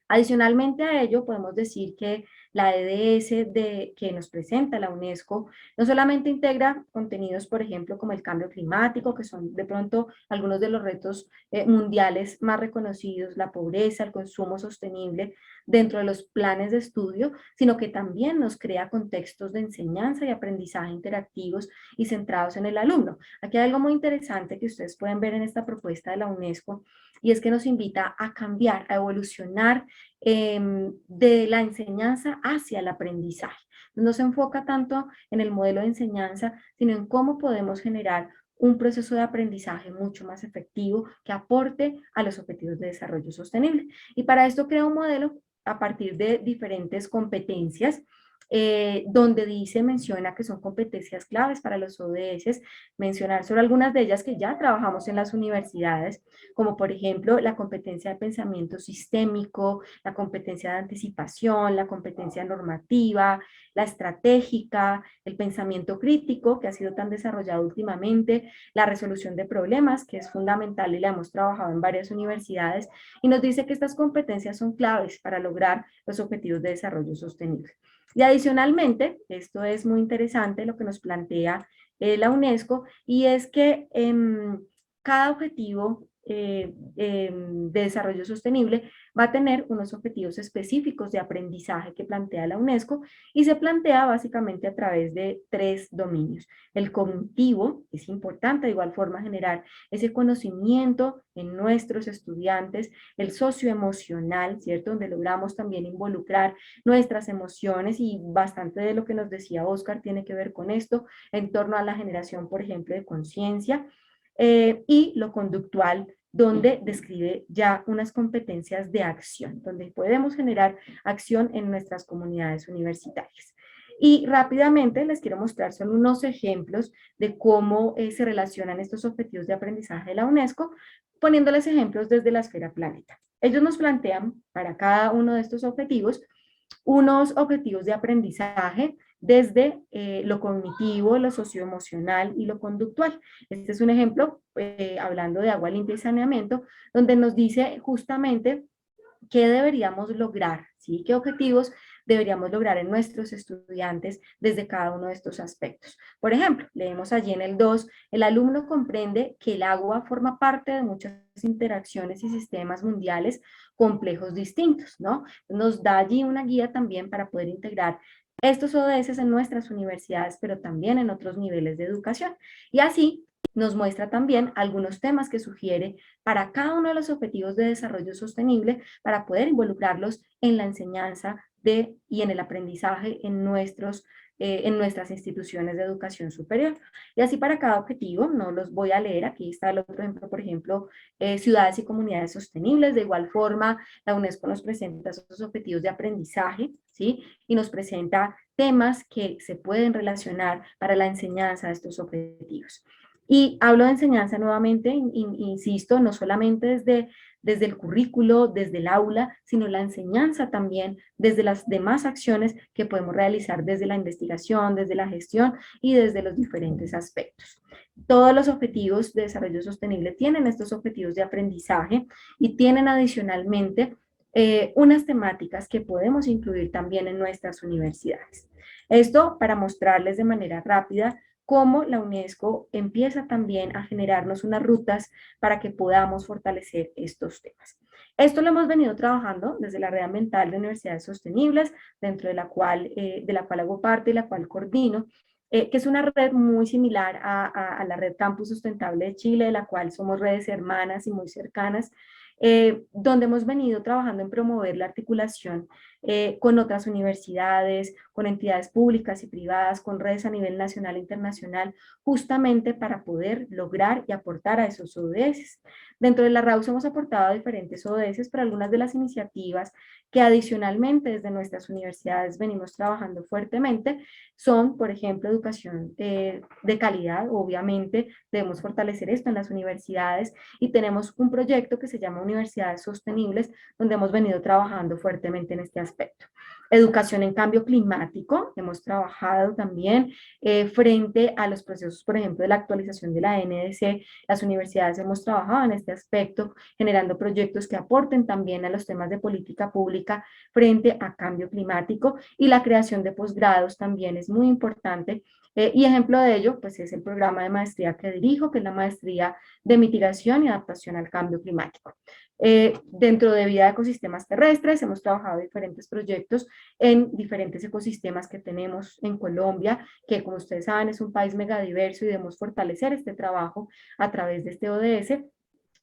Adicionalmente a ello, podemos decir que la EDS que nos presenta la UNESCO no solamente integra contenidos, por ejemplo, como el cambio climático, que son de pronto algunos de los retos mundiales más reconocidos, la pobreza, el consumo sostenible dentro de los planes de estudio, sino que también nos crea contextos de enseñanza y aprendizaje interactivos y centrados en el alumno. Aquí hay algo muy interesante que ustedes pueden ver en esta propuesta de la UNESCO, y es que nos invita a cambiar, a evolucionar de la enseñanza hacia el aprendizaje. No se enfoca tanto en el modelo de enseñanza, sino en cómo podemos generar un proceso de aprendizaje mucho más efectivo que aporte a los objetivos de desarrollo sostenible. Y para esto crea un modelo a partir de diferentes competencias, donde menciona que son competencias claves para los ODS, mencionar sobre algunas de ellas que ya trabajamos en las universidades, como por ejemplo la competencia de pensamiento sistémico, la competencia de anticipación, la competencia normativa, la estratégica, el pensamiento crítico, que ha sido tan desarrollado últimamente, la resolución de problemas, que es fundamental y la hemos trabajado en varias universidades, y nos dice que estas competencias son claves para lograr los objetivos de desarrollo sostenible. Y adicionalmente, esto es muy interesante lo que nos plantea la UNESCO, y es que cada objetivo de desarrollo sostenible va a tener unos objetivos específicos de aprendizaje que plantea la UNESCO, y se plantea básicamente a través de 3 dominios. El cognitivo, es importante de igual forma generar ese conocimiento en nuestros estudiantes, el socioemocional, ¿cierto?, donde logramos también involucrar nuestras emociones, y bastante de lo que nos decía Oscar tiene que ver con esto, en torno a la generación, por ejemplo, de conciencia, y lo conductual, donde describe ya unas competencias de acción, donde podemos generar acción en nuestras comunidades universitarias. Y rápidamente les quiero mostrar solo unos ejemplos de cómo se relacionan estos objetivos de aprendizaje de la UNESCO, poniéndoles ejemplos desde la esfera planeta. Ellos nos plantean para cada uno de estos objetivos unos objetivos de aprendizaje desde lo cognitivo, lo socioemocional y lo conductual. Este es un ejemplo, hablando de agua limpia y saneamiento, donde nos dice justamente qué deberíamos lograr, ¿sí? ¿Qué objetivos deberíamos lograr en nuestros estudiantes desde cada uno de estos aspectos? Por ejemplo, leemos allí en el 2, el alumno comprende que el agua forma parte de muchas interacciones y sistemas mundiales complejos distintos, ¿no? Nos da allí una guía también para poder integrar estos ODS en nuestras universidades, pero también en otros niveles de educación. Y así nos muestra también algunos temas que sugiere para cada uno de los objetivos de desarrollo sostenible, para poder involucrarlos en la enseñanza y en el aprendizaje en nuestras instituciones de educación superior. Y así para cada objetivo, no los voy a leer, aquí está el otro ejemplo, por ejemplo, ciudades y comunidades sostenibles. De igual forma, la UNESCO nos presenta esos objetivos de aprendizaje, ¿sí? Y nos presenta temas que se pueden relacionar para la enseñanza de estos objetivos. Y hablo de enseñanza nuevamente, insisto, no solamente desde el currículo, desde el aula, sino la enseñanza también desde las demás acciones que podemos realizar desde la investigación, desde la gestión y desde los diferentes aspectos. Todos los objetivos de desarrollo sostenible tienen estos objetivos de aprendizaje, y tienen adicionalmente unas temáticas que podemos incluir también en nuestras universidades. Esto para mostrarles de manera rápida cómo la UNESCO empieza también a generarnos unas rutas para que podamos fortalecer estos temas. Esto lo hemos venido trabajando desde la Red Ambiental de Universidades Sostenibles, dentro de la cual hago parte y la cual coordino, que es una red muy similar a la Red Campus Sustentable de Chile, de la cual somos redes hermanas y muy cercanas, donde hemos venido trabajando en promover la articulación con otras universidades, con entidades públicas y privadas, con redes a nivel nacional e internacional, justamente para poder lograr y aportar a esos ODS. Dentro de la RAUS hemos aportado a diferentes ODS, pero algunas de las iniciativas que adicionalmente desde nuestras universidades venimos trabajando fuertemente son, por ejemplo, educación de calidad. Obviamente debemos fortalecer esto en las universidades y tenemos un proyecto que se llama Universidades Sostenibles, donde hemos venido trabajando fuertemente en este aspecto. Educación en cambio climático, hemos trabajado también frente a los procesos, por ejemplo, de la actualización de la NDC. Las universidades hemos trabajado en este aspecto, generando proyectos que aporten también a los temas de política pública frente a cambio climático, y la creación de posgrados también es muy importante. Y ejemplo de ello, pues es el programa de maestría que dirijo, que es la maestría de mitigación y adaptación al cambio climático. Dentro de vida de ecosistemas terrestres, hemos trabajado diferentes proyectos en diferentes ecosistemas que tenemos en Colombia, que como ustedes saben es un país megadiverso y debemos fortalecer este trabajo a través de este ODS.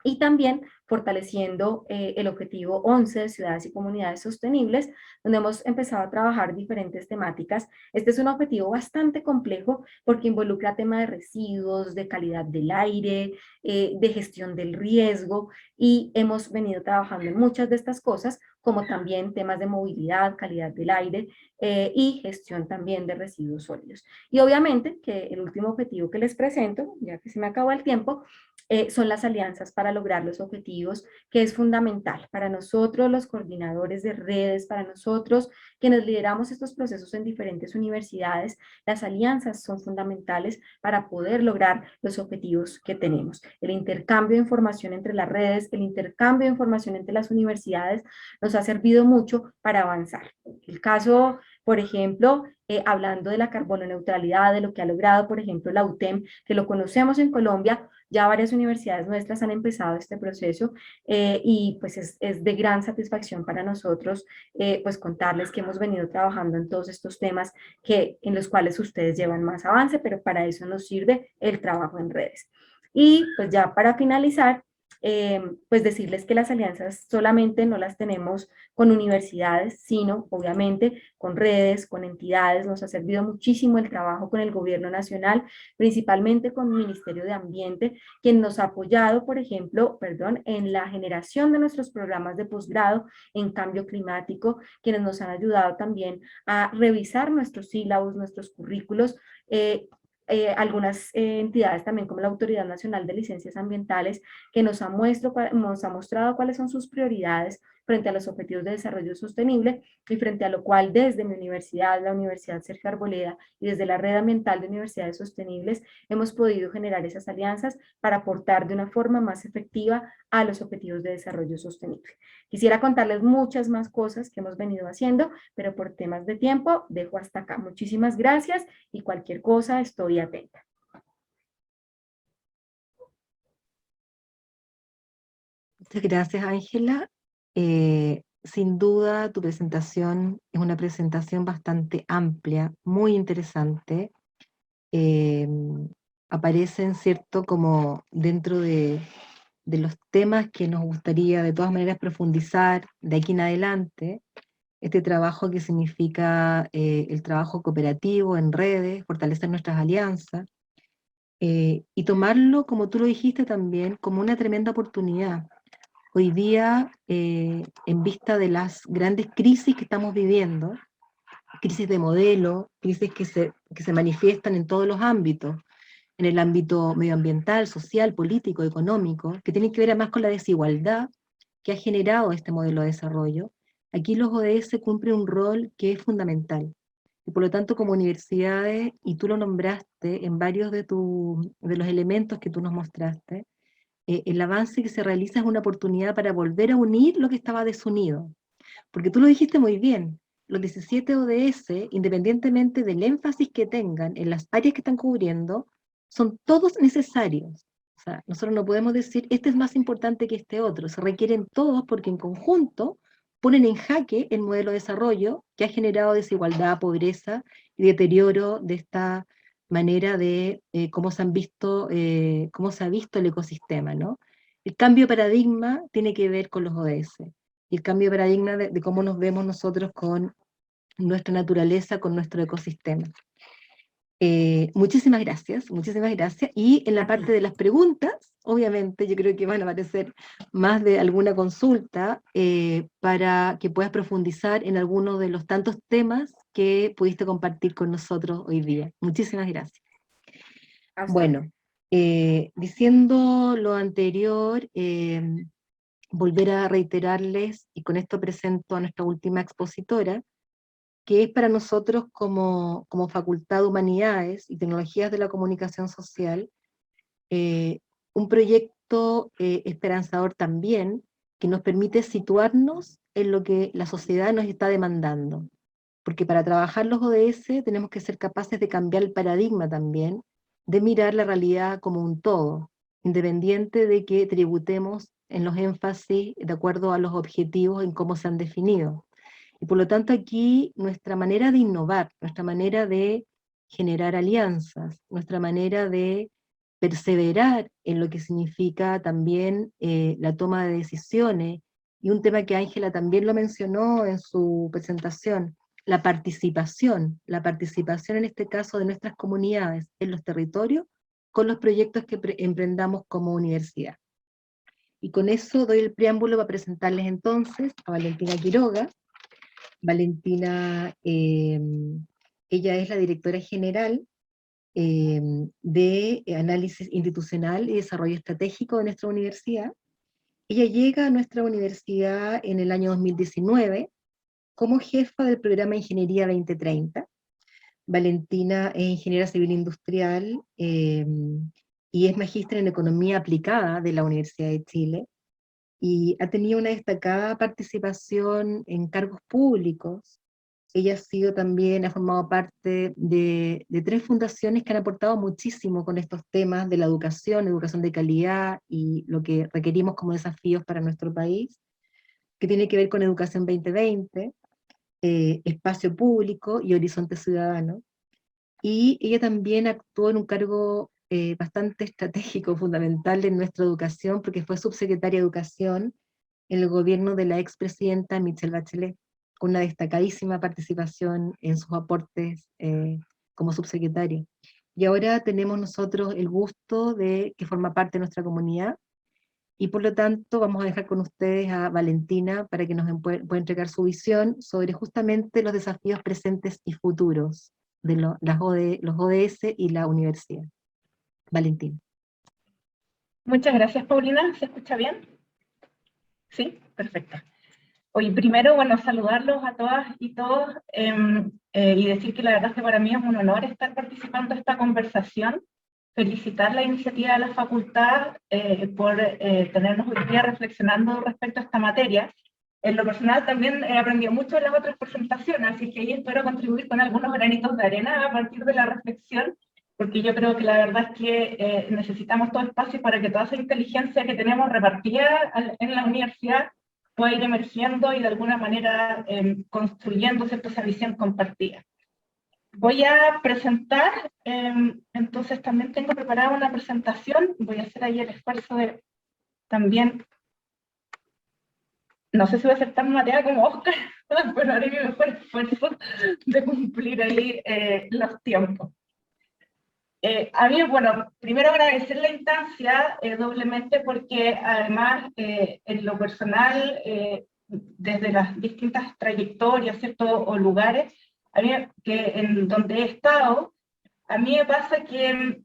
Y también fortaleciendo el objetivo 11 de ciudades y comunidades sostenibles, donde hemos empezado a trabajar diferentes temáticas. Este es un objetivo bastante complejo porque involucra temas de residuos, de calidad del aire, de gestión del riesgo, y hemos venido trabajando en muchas de estas cosas, como también temas de movilidad, calidad del aire y gestión también de residuos sólidos. Y obviamente que el último objetivo que les presento, ya que se me acabó el tiempo, son las alianzas para lograr los objetivos, que es fundamental para nosotros los coordinadores de redes, para nosotros quienes lideramos estos procesos en diferentes universidades. Las alianzas son fundamentales para poder lograr los objetivos que tenemos. El intercambio de información entre las redes, el intercambio de información entre las universidades nos ha servido mucho para avanzar. El caso, por ejemplo, hablando de la carbono neutralidad, de lo que ha logrado, por ejemplo, la UTEM, que lo conocemos en Colombia, ya varias universidades nuestras han empezado este proceso y pues es de gran satisfacción para nosotros pues contarles que hemos venido trabajando en todos estos temas en los cuales ustedes llevan más avance, pero para eso nos sirve el trabajo en redes. Y pues ya para finalizar, pues decirles que las alianzas solamente no las tenemos con universidades, sino obviamente con redes, con entidades. Nos ha servido muchísimo el trabajo con el gobierno nacional, principalmente con el Ministerio de Ambiente, quien nos ha apoyado, por ejemplo, en la generación de nuestros programas de posgrado en cambio climático, quienes nos han ayudado también a revisar nuestros sílabos, nuestros currículos, algunas entidades también como la Autoridad Nacional de Licencias Ambientales, que nos ha mostrado cuáles son sus prioridades frente a los objetivos de desarrollo sostenible, y frente a lo cual desde mi universidad, la Universidad Sergio Arboleda, y desde la Red Ambiental de Universidades Sostenibles, hemos podido generar esas alianzas para aportar de una forma más efectiva a los objetivos de desarrollo sostenible. Quisiera contarles muchas más cosas que hemos venido haciendo, pero por temas de tiempo dejo hasta acá. Muchísimas gracias y cualquier cosa estoy atenta. Muchas gracias, Ángela. Sin duda, tu presentación es una presentación bastante amplia, muy interesante. Eh, Aparecen, ¿cierto?, como dentro de los temas que nos gustaría de todas maneras profundizar de aquí en adelante, este trabajo que significa el trabajo cooperativo en redes, fortalecer nuestras alianzas, y tomarlo, como tú lo dijiste también, como una tremenda oportunidad. Hoy día, en vista de las grandes crisis que estamos viviendo, crisis de modelo, crisis que se manifiestan en todos los ámbitos, en el ámbito medioambiental, social, político, económico, que tienen que ver además con la desigualdad que ha generado este modelo de desarrollo, aquí los ODS cumplen un rol que es fundamental. Y por lo tanto, como universidades, y tú lo nombraste en varios de los elementos que tú nos mostraste, el avance que se realiza es una oportunidad para volver a unir lo que estaba desunido. Porque tú lo dijiste muy bien, los 17 ODS, independientemente del énfasis que tengan en las áreas que están cubriendo, son todos necesarios. O sea, nosotros no podemos decir, este es más importante que este otro. Se requieren todos porque en conjunto ponen en jaque el modelo de desarrollo que ha generado desigualdad, pobreza y deterioro de esta manera de cómo se ha visto el ecosistema, ¿no? El cambio de paradigma tiene que ver con los ODS. Y el cambio de paradigma de cómo nos vemos nosotros con nuestra naturaleza, con nuestro ecosistema. Muchísimas gracias, muchísimas gracias. Y en la parte de las preguntas, obviamente, yo creo que van a aparecer más de alguna consulta para que puedas profundizar en alguno de los tantos temas que pudiste compartir con nosotros hoy día. Muchísimas gracias. Bueno, diciendo lo anterior, volver a reiterarles, y con esto presento a nuestra última expositora, que es para nosotros como Facultad de Humanidades y Tecnologías de la Comunicación Social, un proyecto esperanzador también, que nos permite situarnos en lo que la sociedad nos está demandando. Porque para trabajar los ODS tenemos que ser capaces de cambiar el paradigma también, de mirar la realidad como un todo, independiente de que tributemos en los énfasis de acuerdo a los objetivos en cómo se han definido. Y por lo tanto aquí nuestra manera de innovar, nuestra manera de generar alianzas, nuestra manera de perseverar en lo que significa también la toma de decisiones, y un tema que Ángela también lo mencionó en su presentación, la participación en este caso de nuestras comunidades en los territorios con los proyectos que emprendamos como universidad. Y con eso doy el preámbulo para presentarles entonces a Valentina Quiroga. Valentina, ella es la directora general de Análisis Institucional y Desarrollo Estratégico de nuestra universidad. Ella llega a nuestra universidad en el año 2019 como jefa del programa Ingeniería 2030. Valentina es ingeniera civil industrial y es magíster en Economía Aplicada de la Universidad de Chile, y ha tenido una destacada participación en cargos públicos. Ella ha formado parte de 3 fundaciones que han aportado muchísimo con estos temas de la educación de calidad y lo que requerimos como desafíos para nuestro país, que tiene que ver con Educación 2020, Espacio Público y Horizonte Ciudadano. Y ella también actuó en un cargo bastante estratégico, fundamental en nuestra educación, porque fue subsecretaria de Educación en el gobierno de la expresidenta Michelle Bachelet, con una destacadísima participación en sus aportes como subsecretaria. Y ahora tenemos nosotros el gusto de que forma parte de nuestra comunidad, y por lo tanto vamos a dejar con ustedes a Valentina para que nos pueda entregar su visión sobre justamente los desafíos presentes y futuros de los ODS y la universidad. Valentina. Muchas gracias, Paulina. ¿Se escucha bien? Sí, perfecto. Oye, primero, bueno, saludarlos a todas y todos y decir que la verdad es que para mí es un honor estar participando en esta conversación. Felicitar la iniciativa de la facultad por tenernos hoy día reflexionando respecto a esta materia. En lo personal también he aprendido mucho de las otras presentaciones, así que ahí espero contribuir con algunos granitos de arena a partir de la reflexión, porque yo creo que la verdad es que necesitamos todo espacio para que toda esa inteligencia que tenemos repartida en la universidad pueda ir emergiendo y de alguna manera construyendo esa visión compartida. Voy a presentar, entonces también tengo preparada una presentación, voy a hacer ahí el esfuerzo de también, no sé si voy a ser tan matea como Oscar, pero haré mi mejor esfuerzo de cumplir ahí los tiempos. A mí, bueno, primero agradecer la instancia doblemente porque además en lo personal, desde las distintas trayectorias, ¿cierto? O lugares, a mí, en donde he estado, a mí me pasa que,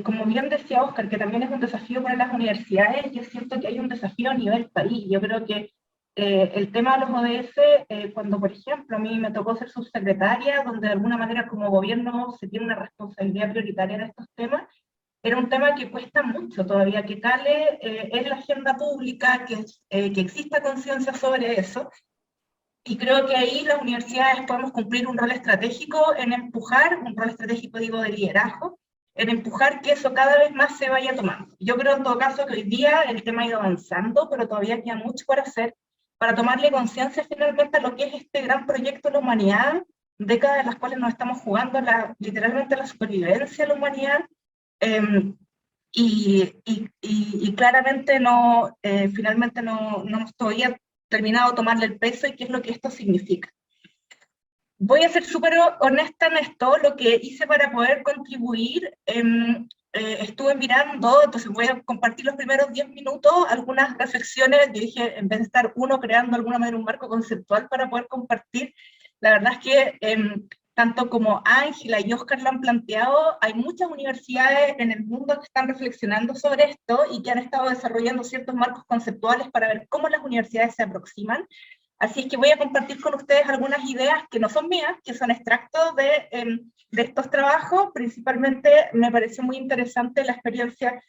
como bien decía Oscar, que también es un desafío para las universidades, yo siento que hay un desafío a nivel país. Yo creo que el tema de los ODS, cuando por ejemplo a mí me tocó ser subsecretaria, donde de alguna manera como gobierno se tiene una responsabilidad prioritaria en estos temas, era un tema que cuesta mucho todavía que cale en la agenda pública, que exista conciencia sobre eso. Y creo que ahí las universidades podemos cumplir un rol estratégico en empujar, un rol estratégico digo de liderazgo, en empujar que eso cada vez más se vaya tomando. Yo creo en todo caso que hoy día el tema ha ido avanzando, pero todavía queda mucho por hacer para tomarle conciencia finalmente a lo que es este gran proyecto de la humanidad, décadas en las cuales nos estamos jugando literalmente la supervivencia de la humanidad, y claramente no, finalmente no hemos todavía terminado de tomarle el peso y qué es lo que esto significa. Voy a ser súper honesta en esto, lo que hice para poder contribuir, estuve mirando, entonces voy a compartir los primeros 10 minutos, algunas reflexiones. Yo dije, en vez de estar uno creando de alguna manera un marco conceptual para poder compartir, la verdad es que tanto como Ángela y Óscar lo han planteado, hay muchas universidades en el mundo que están reflexionando sobre esto y que han estado desarrollando ciertos marcos conceptuales para ver cómo las universidades se aproximan. Así es que voy a compartir con ustedes algunas ideas que no son mías, que son extractos de estos trabajos. Principalmente me pareció muy interesante la experiencia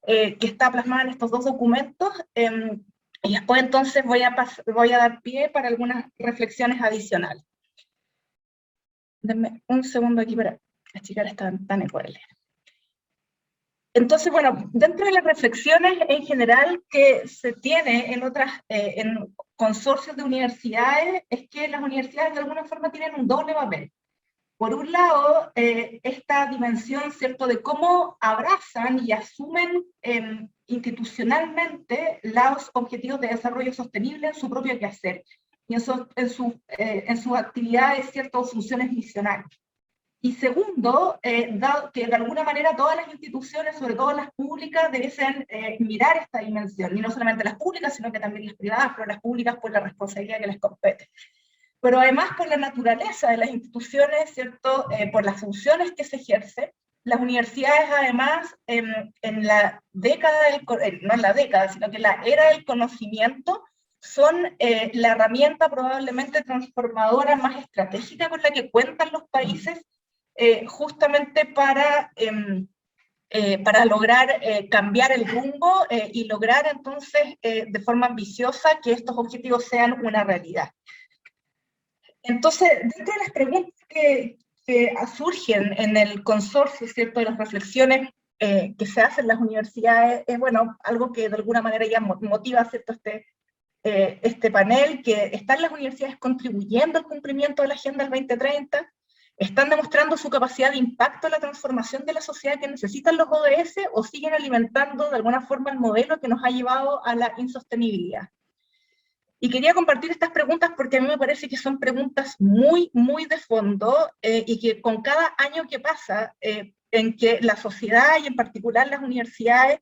que está plasmada en estos dos documentos, y después entonces voy a dar pie para algunas reflexiones adicionales. Denme un segundo aquí para achicar esta ventana y poder leer. Entonces, bueno, dentro de las reflexiones en general que se tiene en otras, en consorcios de universidades, es que las universidades de alguna forma tienen un doble papel. Por un lado, esta dimensión, ¿cierto?, de cómo abrazan y asumen institucionalmente los objetivos de desarrollo sostenible en su propio quehacer y en sus actividades, ¿cierto?, funciones misionales. Y segundo, dado que de alguna manera todas las instituciones, sobre todo las públicas, deben mirar esta dimensión, y no solamente las públicas, sino que también las privadas, pero las públicas por la responsabilidad que les compete. Pero además por la naturaleza de las instituciones, ¿cierto? Por las funciones que se ejercen, las universidades además en la década, no en la década, sino que en la era del conocimiento, son la herramienta probablemente transformadora más estratégica con la que cuentan los países, justamente para lograr cambiar el rumbo y lograr entonces de forma ambiciosa que estos objetivos sean una realidad. Entonces, dentro de las preguntas que surgen en el consorcio, ¿cierto?, de las reflexiones que se hacen en las universidades, es bueno, algo que de alguna manera ya motiva, ¿cierto?, este panel, que están las universidades contribuyendo al cumplimiento de la Agenda 2030, están demostrando su capacidad de impacto en la transformación de la sociedad que necesitan los ODS, o siguen alimentando de alguna forma el modelo que nos ha llevado a la insostenibilidad. Y quería compartir estas preguntas porque a mí me parece que son preguntas muy, muy de fondo, y que con cada año que pasa, en que la sociedad y en particular las universidades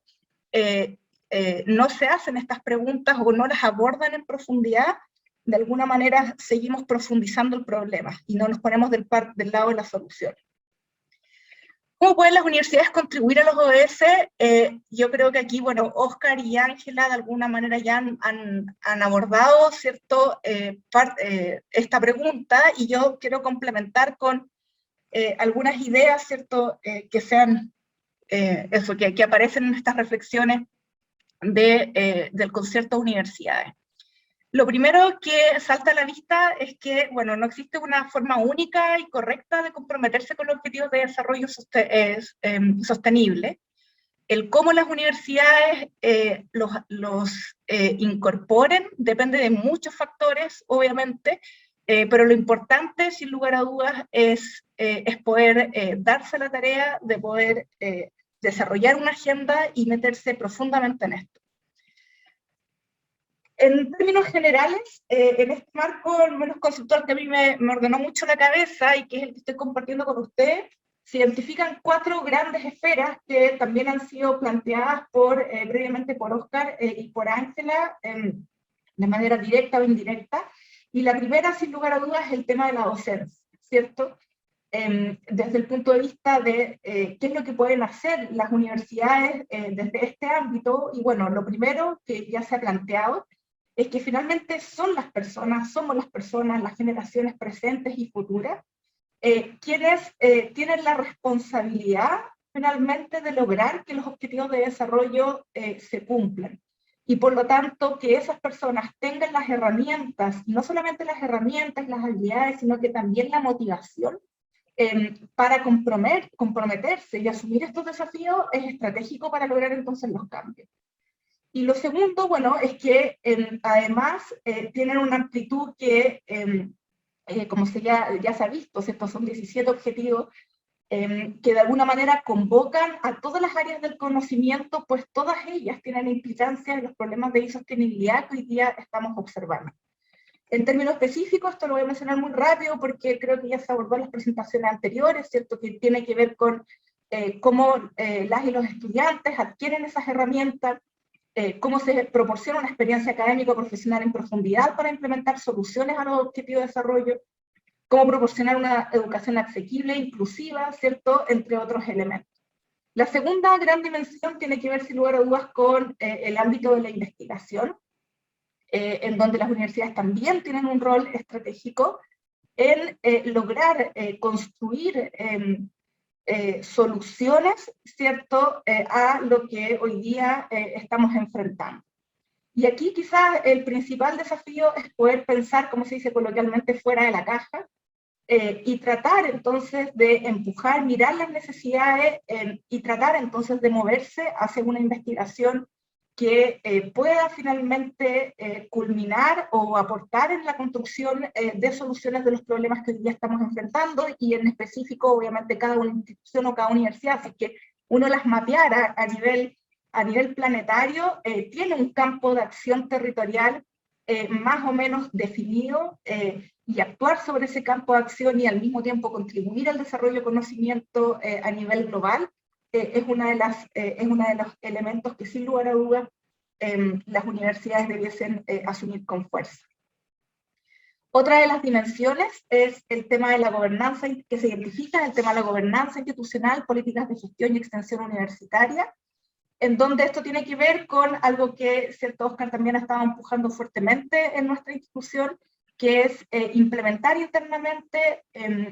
no se hacen estas preguntas o no las abordan en profundidad, de alguna manera seguimos profundizando el problema y no nos ponemos del lado de la solución. ¿Cómo pueden las universidades contribuir a los ODS? Yo creo que aquí, bueno, Óscar y Ángela de alguna manera ya han abordado, ¿cierto?, esta pregunta, y yo quiero complementar con algunas ideas, ¿cierto?, que aparecen en estas reflexiones del concierto de universidades. Lo primero que salta a la vista es que, bueno, no existe una forma única y correcta de comprometerse con los objetivos de desarrollo sostenible. El cómo las universidades los incorporen depende de muchos factores, obviamente, pero lo importante, sin lugar a dudas, es poder darse la tarea de poder desarrollar una agenda y meterse profundamente en esto. En términos generales, en este marco, al menos conceptual, que a mí me ordenó mucho la cabeza y que es el que estoy compartiendo con ustedes, se identifican 4 grandes esferas que también han sido planteadas previamente por Óscar y por Ángela, de manera directa o indirecta. Y la primera, sin lugar a dudas, es el tema de la docencia, ¿cierto? Desde el punto de vista de qué es lo que pueden hacer las universidades desde este ámbito. Y bueno, lo primero que ya se ha planteado es que finalmente somos las personas, las generaciones presentes y futuras, quienes tienen la responsabilidad finalmente de lograr que los objetivos de desarrollo se cumplan. Y por lo tanto, que esas personas tengan las herramientas, y no solamente las herramientas, las habilidades, sino que también la motivación para comprometerse y asumir estos desafíos, es estratégico para lograr entonces los cambios. Y lo segundo, bueno, es que además tienen una amplitud que, como ya se ha visto, estos son 17 objetivos que de alguna manera convocan a todas las áreas del conocimiento, pues todas ellas tienen implicancia en los problemas de insostenibilidad que hoy día estamos observando. En términos específicos, esto lo voy a mencionar muy rápido porque creo que ya se abordó en las presentaciones anteriores, ¿cierto? Que tiene que ver con cómo las y los estudiantes adquieren esas herramientas, cómo se proporciona una experiencia académica o profesional en profundidad para implementar soluciones a los objetivos de desarrollo, cómo proporcionar una educación asequible e inclusiva, ¿cierto? Entre otros elementos. La segunda gran dimensión tiene que ver, sin lugar a dudas, con el ámbito de la investigación, en donde las universidades también tienen un rol estratégico en lograr construir soluciones, ¿cierto?, a lo que hoy día estamos enfrentando. Y aquí quizás el principal desafío es poder pensar, como se dice coloquialmente, fuera de la caja, y tratar entonces de empujar, mirar las necesidades y tratar entonces de moverse hacia una investigación que pueda finalmente culminar o aportar en la construcción de soluciones de los problemas que hoy día estamos enfrentando, y en específico, obviamente, cada una institución o cada universidad, si es que uno las mapeara a nivel planetario, tiene un campo de acción territorial más o menos definido, y actuar sobre ese campo de acción y al mismo tiempo contribuir al desarrollo de conocimiento a nivel global, es uno de los elementos que sin lugar a dudas las universidades debiesen asumir con fuerza. Otra de las dimensiones es el tema de la gobernanza que se identifica, el tema de la gobernanza institucional, políticas de gestión y extensión universitaria, en donde esto tiene que ver con algo que, cierto, Oscar también ha estado empujando fuertemente en nuestra institución, que es implementar internamente,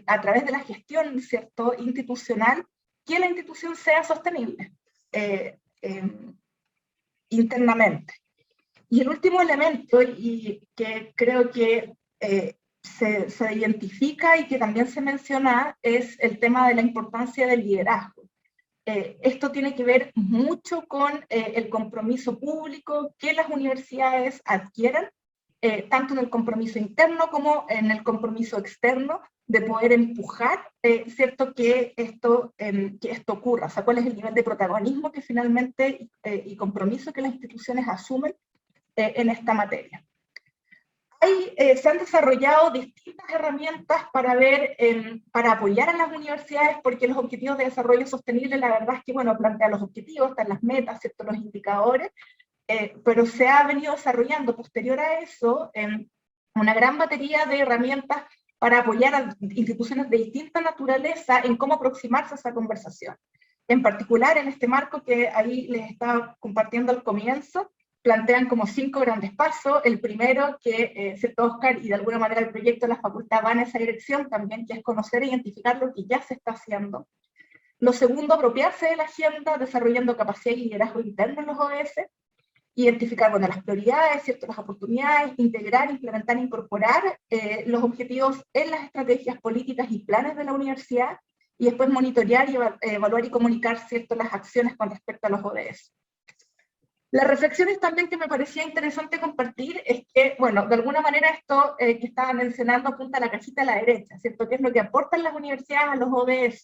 a través de la gestión, cierto, institucional, que la institución sea sostenible internamente. Y el último elemento, y que creo que se identifica y que también se menciona, es el tema de la importancia del liderazgo. Esto tiene que ver mucho con el compromiso público que las universidades adquieran, tanto en el compromiso interno como en el compromiso externo, de poder empujar, ¿cierto?, que esto ocurra. O sea, cuál es el nivel de protagonismo que finalmente y compromiso que las instituciones asumen en esta materia. Se han desarrollado distintas herramientas para apoyar a las universidades, porque los objetivos de desarrollo sostenible, la verdad es que, bueno, plantean los objetivos, están las metas, ¿cierto?, los indicadores, pero se ha venido desarrollando posterior a eso una gran batería de herramientas para apoyar a instituciones de distinta naturaleza en cómo aproximarse a esa conversación. En particular, en este marco que ahí les estaba compartiendo al comienzo, plantean como 5 grandes pasos. El primero, que cierto, Oscar, y de alguna manera el proyecto de la facultad va en esa dirección también, que es conocer e identificar lo que ya se está haciendo. Lo segundo, apropiarse de la agenda, desarrollando capacidad y liderazgo interno en los ODS, identificar, bueno, las prioridades, ¿cierto?, las oportunidades, integrar, implementar, incorporar los objetivos en las estrategias políticas y planes de la universidad, y después monitorear y evaluar y comunicar, ¿cierto?, las acciones con respecto a los ODS. Las reflexiones también que me parecía interesante compartir es que, bueno, de alguna manera esto que estaba mencionando apunta a la cajita a la derecha, ¿cierto?, que es lo que aportan las universidades a los ODS,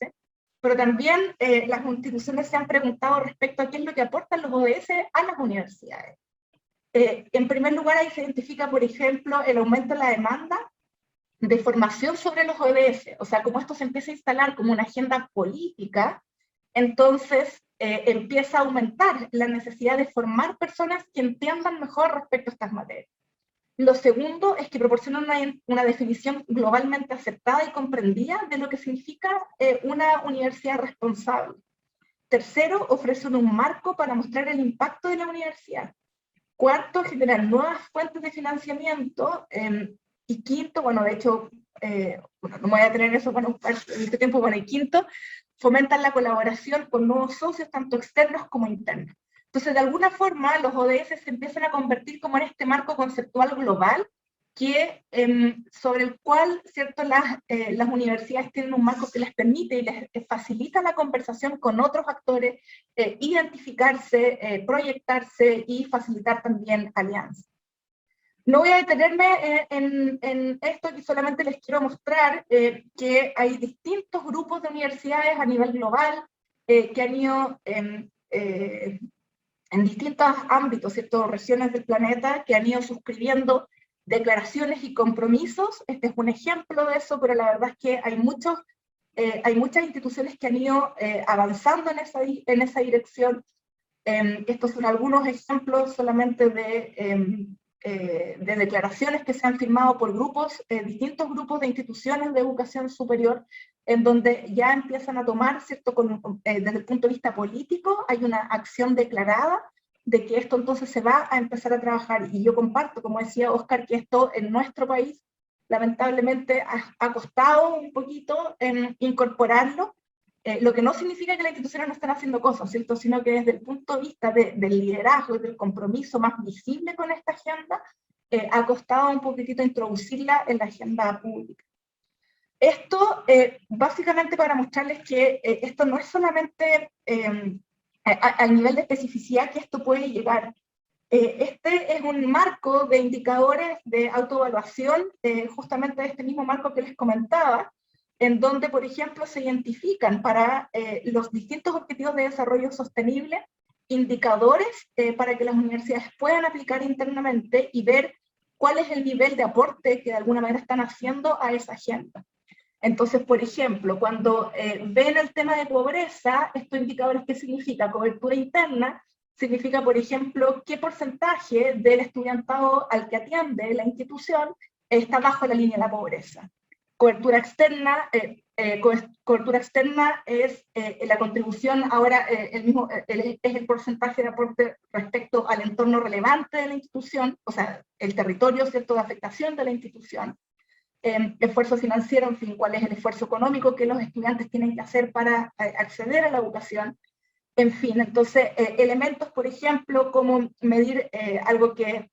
pero también las instituciones se han preguntado respecto a qué es lo que aportan los ODS a las universidades. En primer lugar, ahí se identifica, por ejemplo, el aumento en la demanda de formación sobre los ODS, o sea, como esto se empieza a instalar como una agenda política, entonces empieza a aumentar la necesidad de formar personas que entiendan mejor respecto a estas materias. Lo segundo es que proporciona una definición globalmente aceptada y comprendida de lo que significa una universidad responsable. Tercero, ofrecen un marco para mostrar el impacto de la universidad. Cuarto, generar nuevas fuentes de financiamiento. Y quinto, bueno, de hecho, bueno, no me voy a tener eso para este tiempo, bueno, y quinto, fomentan la colaboración con nuevos socios, tanto externos como internos. Entonces, de alguna forma, los ODS se empiezan a convertir como en este marco conceptual global, que, sobre el cual, ¿cierto?, las universidades tienen un marco que les permite y les facilita la conversación con otros actores, identificarse, proyectarse y facilitar también alianzas. No voy a detenerme en esto, aquí solamente les quiero mostrar que hay distintos grupos de universidades a nivel global que han ido en distintos ámbitos, ¿cierto? Regiones del planeta, que han ido suscribiendo declaraciones y compromisos. Este es un ejemplo de eso, pero la verdad es que hay muchas instituciones que han ido avanzando en esa dirección. Estos son algunos ejemplos solamente de declaraciones que se han firmado por distintos grupos de instituciones de educación superior, en donde ya empiezan a tomar, ¿cierto? Desde el punto de vista político, hay una acción declarada de que esto entonces se va a empezar a trabajar. Y yo comparto, como decía Oscar, que esto en nuestro país lamentablemente ha costado un poquito en incorporarlo, lo que no significa que las instituciones no estén haciendo cosas, ¿cierto? Sino que desde el punto de vista del liderazgo y del compromiso más visible con esta agenda, ha costado un poquitito introducirla en la agenda pública. Esto básicamente para mostrarles que esto no es solamente al nivel de especificidad que esto puede llegar. Este es un marco de indicadores de autoevaluación, justamente de este mismo marco que les comentaba, en donde, por ejemplo, se identifican para los distintos objetivos de desarrollo sostenible indicadores para que las universidades puedan aplicar internamente y ver cuál es el nivel de aporte que de alguna manera están haciendo a esa agenda. Entonces, por ejemplo, cuando ven el tema de pobreza, estos indicadores, ¿qué significa? Cobertura interna, significa, por ejemplo, qué porcentaje del estudiantado al que atiende la institución está bajo la línea de la pobreza. Cobertura externa es la contribución, ahora es el porcentaje de aporte respecto al entorno relevante de la institución, o sea, el territorio, ¿cierto?, de afectación de la institución. Esfuerzo financiero, en fin, cuál es el esfuerzo económico que los estudiantes tienen que hacer para acceder a la educación. En fin, entonces, elementos, por ejemplo, como medir algo que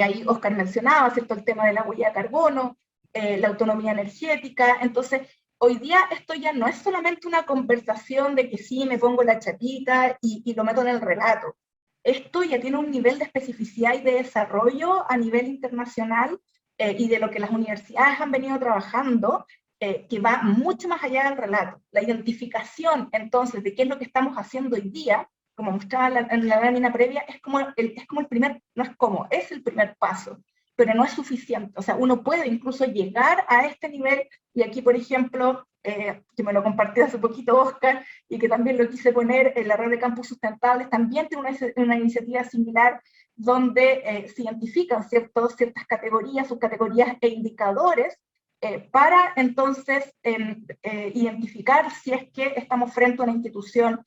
ahí Oscar mencionaba, ¿cierto?, el tema de la huella de carbono, la autonomía energética. Entonces, hoy día esto ya no es solamente una conversación de que sí, me pongo la chapita y lo meto en el relato. Esto ya tiene un nivel de especificidad y de desarrollo a nivel internacional y de lo que las universidades han venido trabajando, que va mucho más allá del relato. La identificación, entonces, de qué es lo que estamos haciendo hoy día, como mostraba en la lámina previa, es como el primer, no es como, es el primer paso, pero no es suficiente. O sea, uno puede incluso llegar a este nivel, y aquí, por ejemplo, que me lo compartió hace poquito Oscar, y que también lo quise poner en la red de campus sustentables, también tiene una iniciativa similar, donde se identifican ciertas categorías, subcategorías e indicadores, para entonces identificar si es que estamos frente a una institución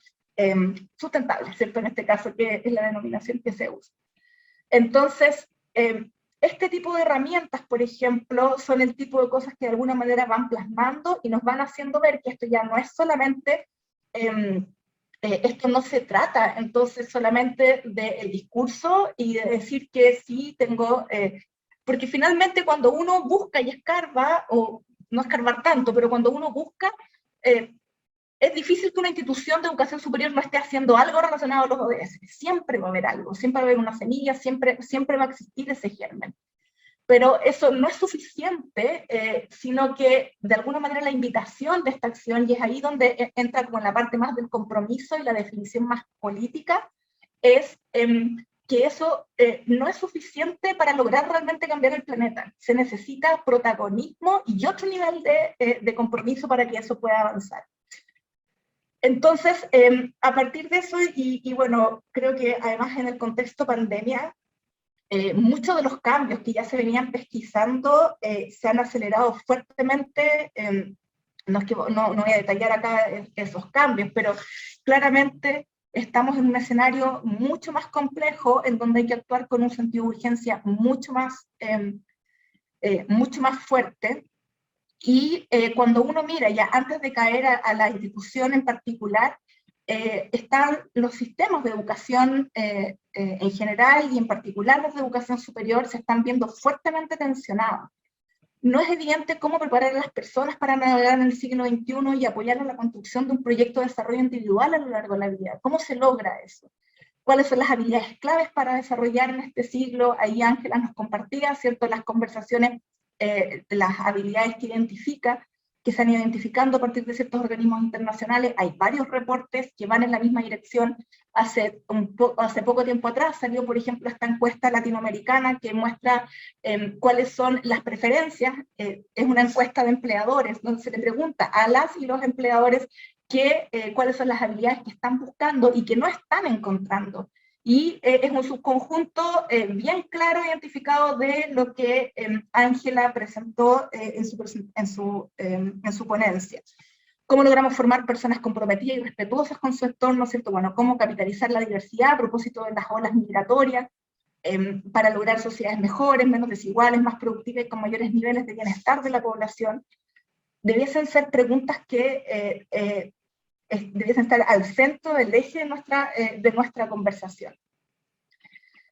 sustentable, ¿cierto? En este caso, que es la denominación que se usa. Entonces, este tipo de herramientas, por ejemplo, son el tipo de cosas que de alguna manera van plasmando y nos van haciendo ver que esto ya no es solamente, esto no se trata entonces solamente del discurso y de decir que sí tengo, porque finalmente cuando uno busca y escarba, o no escarbar tanto, pero cuando uno busca, es difícil que una institución de educación superior no esté haciendo algo relacionado a los ODS. Siempre va a haber algo, siempre va a haber una semilla, siempre va a existir ese germen. Pero eso no es suficiente, sino que de alguna manera la invitación de esta acción, y es ahí donde entra como en la parte más del compromiso y la definición más política, es que eso no es suficiente para lograr realmente cambiar el planeta. Se necesita protagonismo y otro nivel de compromiso para que eso pueda avanzar. Entonces, a partir de eso, y bueno, creo que además en el contexto pandemia, muchos de los cambios que ya se venían pesquisando se han acelerado fuertemente. No voy a detallar acá esos cambios, pero claramente estamos en un escenario mucho más complejo, en donde hay que actuar con un sentido de urgencia mucho más fuerte. Y cuando uno mira, ya antes de caer a la institución en particular, están los sistemas de educación en general y en particular los de educación superior se están viendo fuertemente tensionados. No es evidente cómo preparar a las personas para navegar en el siglo XXI y apoyar en la construcción de un proyecto de desarrollo individual a lo largo de la vida. ¿Cómo se logra eso? cuáles son las habilidades claves para desarrollar en este siglo. Ahí Ángela nos compartía, ¿cierto?, las conversaciones, las habilidades que identifica, que se han ido identificando a partir de ciertos organismos internacionales. Hay varios reportes que van en la misma dirección. Hace poco tiempo atrás salió, por ejemplo, esta encuesta latinoamericana que muestra cuáles son las preferencias. Es una encuesta de empleadores, donde se le pregunta a las y los empleadores cuáles son las habilidades que están buscando y que no están encontrando. Y es un subconjunto bien claro, identificado de lo que Ángela presentó en su ponencia. ¿Cómo logramos formar personas comprometidas y respetuosas con su entorno, ¿cierto? Bueno, cómo capitalizar la diversidad a propósito de las olas migratorias para lograr sociedades mejores, menos desiguales, más productivas y con mayores niveles de bienestar de la población. Debiesen ser preguntas que debiesen estar al centro del eje de nuestra conversación.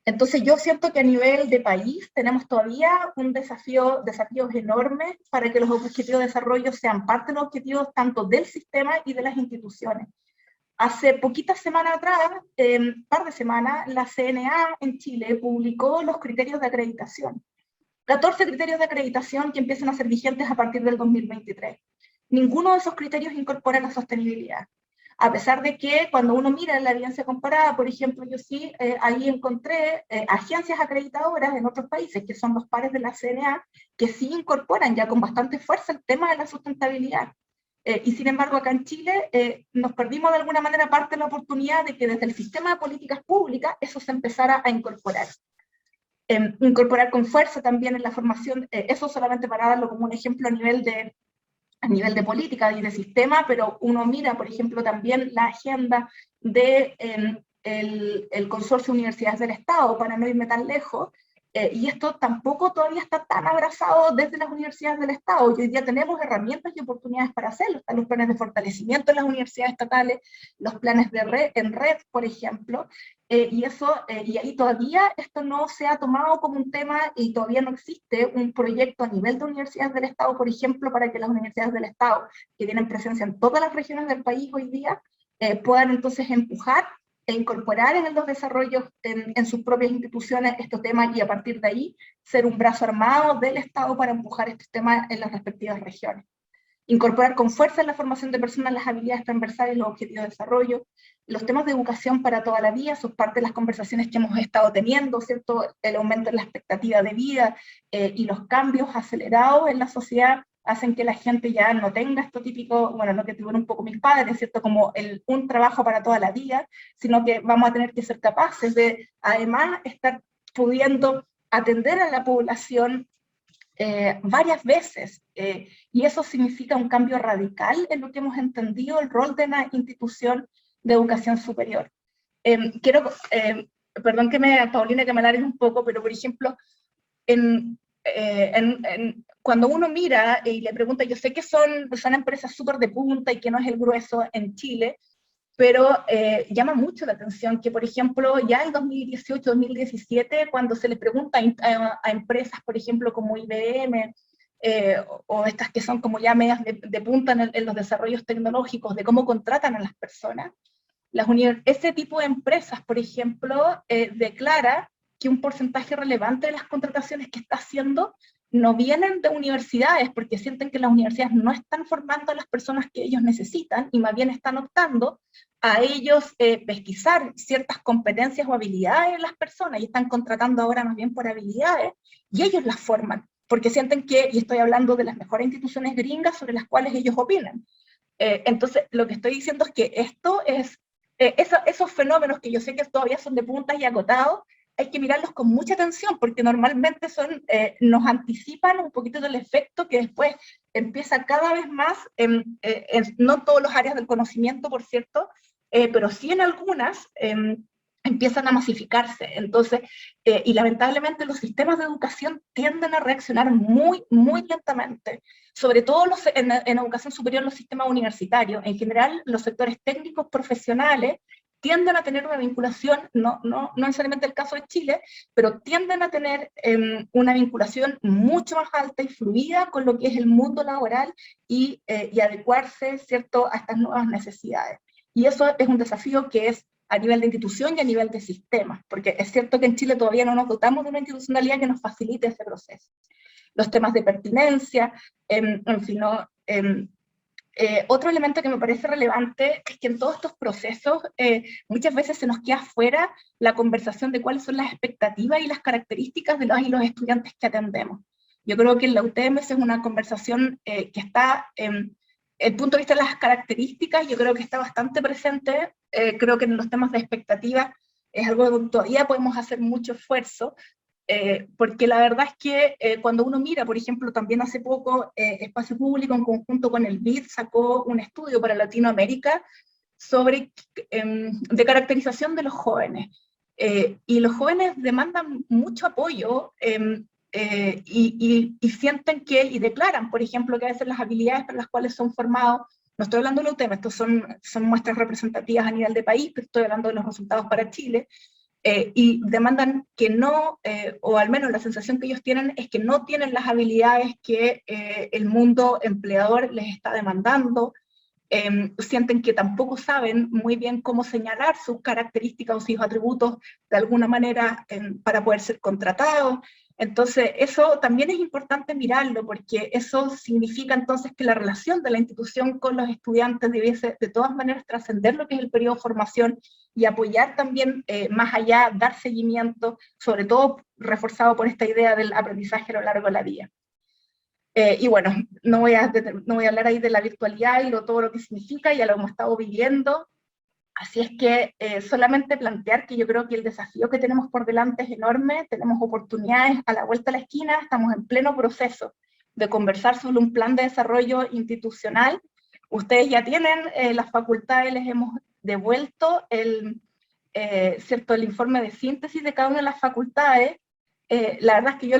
Entonces yo siento que a nivel de país tenemos todavía desafíos enormes para que los objetivos de desarrollo sean parte de los objetivos tanto del sistema y de las instituciones. Hace poquitas semanas atrás, par de semanas, la CNA en Chile publicó los criterios de acreditación. 14 criterios de acreditación que empiezan a ser vigentes a partir del 2023. Ninguno de esos criterios incorpora la sostenibilidad. A pesar de que cuando uno mira la evidencia comparada, por ejemplo, yo sí ahí encontré agencias acreditadoras en otros países, que son los pares de la CNA, que sí incorporan ya con bastante fuerza el tema de la sustentabilidad. Y sin embargo, acá en Chile nos perdimos de alguna manera parte de la oportunidad de que desde el sistema de políticas públicas eso se empezara a incorporar. Incorporar con fuerza también en la formación, eso solamente para darlo como un ejemplo a nivel de política y de sistema, pero uno mira, por ejemplo, también la agenda del Consorcio de Universidades del Estado, para no irme tan lejos, y esto tampoco todavía está tan abrazado desde las universidades del Estado. Hoy día tenemos herramientas y oportunidades para hacerlo. Están los planes de fortalecimiento en las universidades estatales, los planes de red, en red, por ejemplo, y ahí todavía esto no se ha tomado como un tema y todavía no existe un proyecto a nivel de universidades del Estado, por ejemplo, para que las universidades del Estado, que tienen presencia en todas las regiones del país hoy día, puedan entonces empujar e incorporar en los desarrollos en sus propias instituciones estos temas y a partir de ahí ser un brazo armado del Estado para empujar estos temas en las respectivas regiones. Incorporar con fuerza en la formación de personas las habilidades transversales y los objetivos de desarrollo, los temas de educación para toda la vida, son parte de las conversaciones que hemos estado teniendo, ¿cierto? El aumento en la expectativa de vida y los cambios acelerados en la sociedad hacen que la gente ya no tenga esto típico, bueno, lo que tuvieron un poco mis padres, ¿cierto? Como un trabajo para toda la vida, sino que vamos a tener que ser capaces de, además, estar pudiendo atender a la población varias veces, y eso significa un cambio radical en lo que hemos entendido el rol de la institución de educación superior. Perdón Paulina, que me alargue un poco, pero por ejemplo, cuando uno mira y le pregunta, yo sé que son empresas súper de punta y que no es el grueso en Chile, pero llama mucho la atención que, por ejemplo, ya en 2018-2017, cuando se les pregunta a empresas, por ejemplo, como IBM, o estas que son como ya medias de punta en los desarrollos tecnológicos, de cómo contratan a las personas, ese tipo de empresas, por ejemplo, declara que un porcentaje relevante de las contrataciones que está haciendo no vienen de universidades, porque sienten que las universidades no están formando a las personas que ellos necesitan, y más bien están optando a ellos pesquisar ciertas competencias o habilidades en las personas, y están contratando ahora más bien por habilidades, y ellos las forman, porque sienten que, y estoy hablando de las mejores instituciones gringas sobre las cuales ellos opinan. Entonces, lo que estoy diciendo es que esto es, esos fenómenos que yo sé que todavía son de punta y acotados, hay que mirarlos con mucha atención, porque normalmente nos anticipan un poquito del efecto que después empieza cada vez más, no todos los áreas del conocimiento, por cierto, pero sí en algunas, empiezan a masificarse. Entonces, y lamentablemente los sistemas de educación tienden a reaccionar muy, muy lentamente, sobre todo en educación superior, los sistemas universitarios. En general, los sectores técnicos profesionales tienden a tener una vinculación, no necesariamente el caso de Chile, pero tienden a tener una vinculación mucho más alta y fluida con lo que es el mundo laboral y adecuarse, ¿cierto?, a estas nuevas necesidades. Y eso es un desafío que es a nivel de institución y a nivel de sistemas, porque es cierto que en Chile todavía no nos dotamos de una institucionalidad que nos facilite ese proceso. Los temas de pertinencia, en fin, ¿no? Otro elemento que me parece relevante es que en todos estos procesos muchas veces se nos queda fuera la conversación de cuáles son las expectativas y las características de los y los estudiantes que atendemos. Yo creo que en la UTM es una conversación que está, el punto de vista de las características, yo creo que está bastante presente. Creo que en los temas de expectativas es algo donde todavía podemos hacer mucho esfuerzo, porque la verdad es que cuando uno mira, por ejemplo, también hace poco Espacio Público en conjunto con el BID sacó un estudio para Latinoamérica sobre de caracterización de los jóvenes. Y los jóvenes demandan mucho apoyo y sienten que, y declaran, por ejemplo, que a veces las habilidades para las cuales son formados, no estoy hablando de los temas, estos son muestras representativas a nivel de país, pero estoy hablando de los resultados para Chile, y demandan que no, o al menos la sensación que ellos tienen es que no tienen las habilidades que el mundo empleador les está demandando, sienten que tampoco saben muy bien cómo señalar sus características o sus atributos de alguna manera para poder ser contratados. Entonces, eso también es importante mirarlo, porque eso significa entonces que la relación de la institución con los estudiantes debiese de todas maneras trascender lo que es el periodo de formación y apoyar también más allá, dar seguimiento, sobre todo reforzado por esta idea del aprendizaje a lo largo de la vida. Y bueno, no voy a hablar ahí de la virtualidad y todo lo que significa, ya lo hemos estado viviendo. Así es que solamente plantear que yo creo que el desafío que tenemos por delante es enorme, tenemos oportunidades a la vuelta de la esquina, estamos en pleno proceso de conversar sobre un plan de desarrollo institucional. Ustedes ya tienen las facultades, les hemos devuelto el informe de síntesis de cada una de las facultades. La verdad es que yo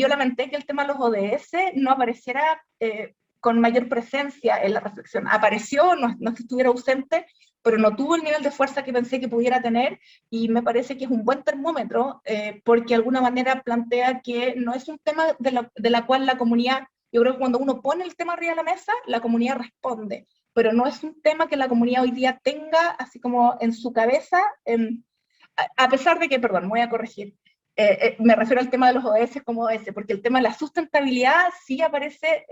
lamenté que el tema de los ODS no apareciera con mayor presencia en la reflexión. Apareció, no es que estuviera ausente, pero no tuvo el nivel de fuerza que pensé que pudiera tener, y me parece que es un buen termómetro, porque de alguna manera plantea que no es un tema de la cual la comunidad, yo creo que cuando uno pone el tema arriba de la mesa, la comunidad responde, pero no es un tema que la comunidad hoy día tenga así como en su cabeza, a pesar de que, perdón, me voy a corregir, me refiero al tema de los ODS como ODS, porque el tema de la sustentabilidad sí aparece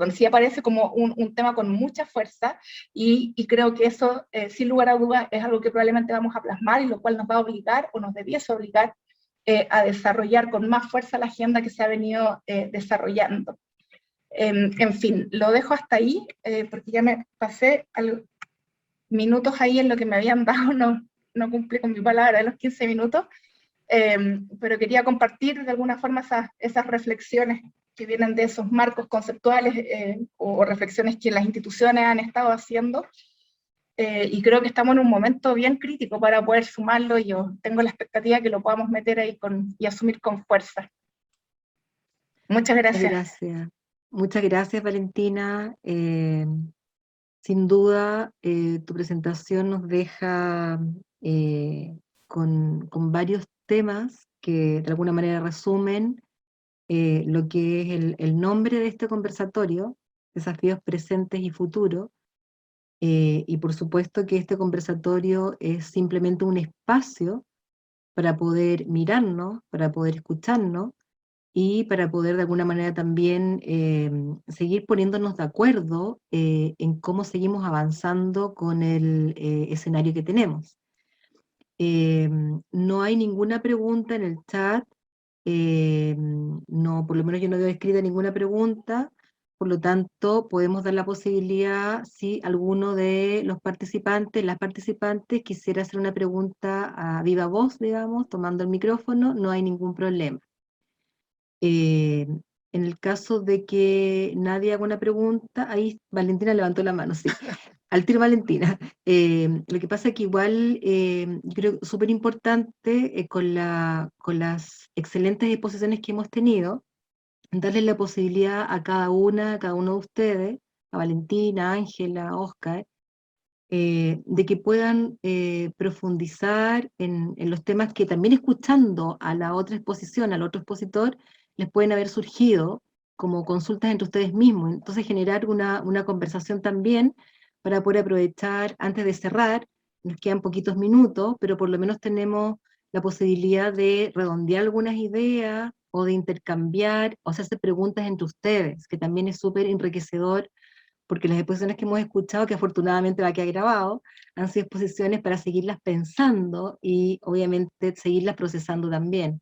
sí aparece como un tema con mucha fuerza, y creo que eso, sin lugar a dudas, es algo que probablemente vamos a plasmar, y lo cual nos va a obligar, o nos debiese obligar, a desarrollar con más fuerza la agenda que se ha venido desarrollando. En fin, lo dejo hasta ahí, porque ya me pasé minutos ahí en lo que me habían dado, no cumplí con mi palabra de los 15 minutos, pero quería compartir de alguna forma esas reflexiones que vienen de esos marcos conceptuales o reflexiones que las instituciones han estado haciendo, y creo que estamos en un momento bien crítico para poder sumarlo, y yo tengo la expectativa que lo podamos meter ahí y asumir con fuerza. Muchas gracias. Muchas gracias, Valentina. Sin duda, tu presentación nos deja con varios temas que de alguna manera resumen lo que es el nombre de este conversatorio, Desafíos Presentes y Futuros, y por supuesto que este conversatorio es simplemente un espacio para poder mirarnos, para poder escucharnos, y para poder de alguna manera también seguir poniéndonos de acuerdo en cómo seguimos avanzando con el escenario que tenemos. No hay ninguna pregunta en el chat, no, por lo menos yo no veo escrita ninguna pregunta, por lo tanto podemos dar la posibilidad, si alguno de los participantes, las participantes quisiera hacer una pregunta a viva voz, digamos, tomando el micrófono, no hay ningún problema. En el caso de que nadie haga una pregunta, ahí Valentina levantó la mano, sí. Al tiro, Valentina. Lo que pasa es que igual, yo creo súper importante con las excelentes exposiciones que hemos tenido, darle la posibilidad a cada uno de ustedes, a Valentina, Ángela, Óscar, de que puedan profundizar en los temas que también, escuchando a la otra exposición, al otro expositor, les pueden haber surgido como consultas entre ustedes mismos. Entonces generar una conversación también para poder aprovechar, antes de cerrar, nos quedan poquitos minutos, pero por lo menos tenemos la posibilidad de redondear algunas ideas o de intercambiar o hacerse preguntas entre ustedes, que también es súper enriquecedor, porque las exposiciones que hemos escuchado, que afortunadamente va a quedar grabado, han sido exposiciones para seguirlas pensando y obviamente seguirlas procesando también.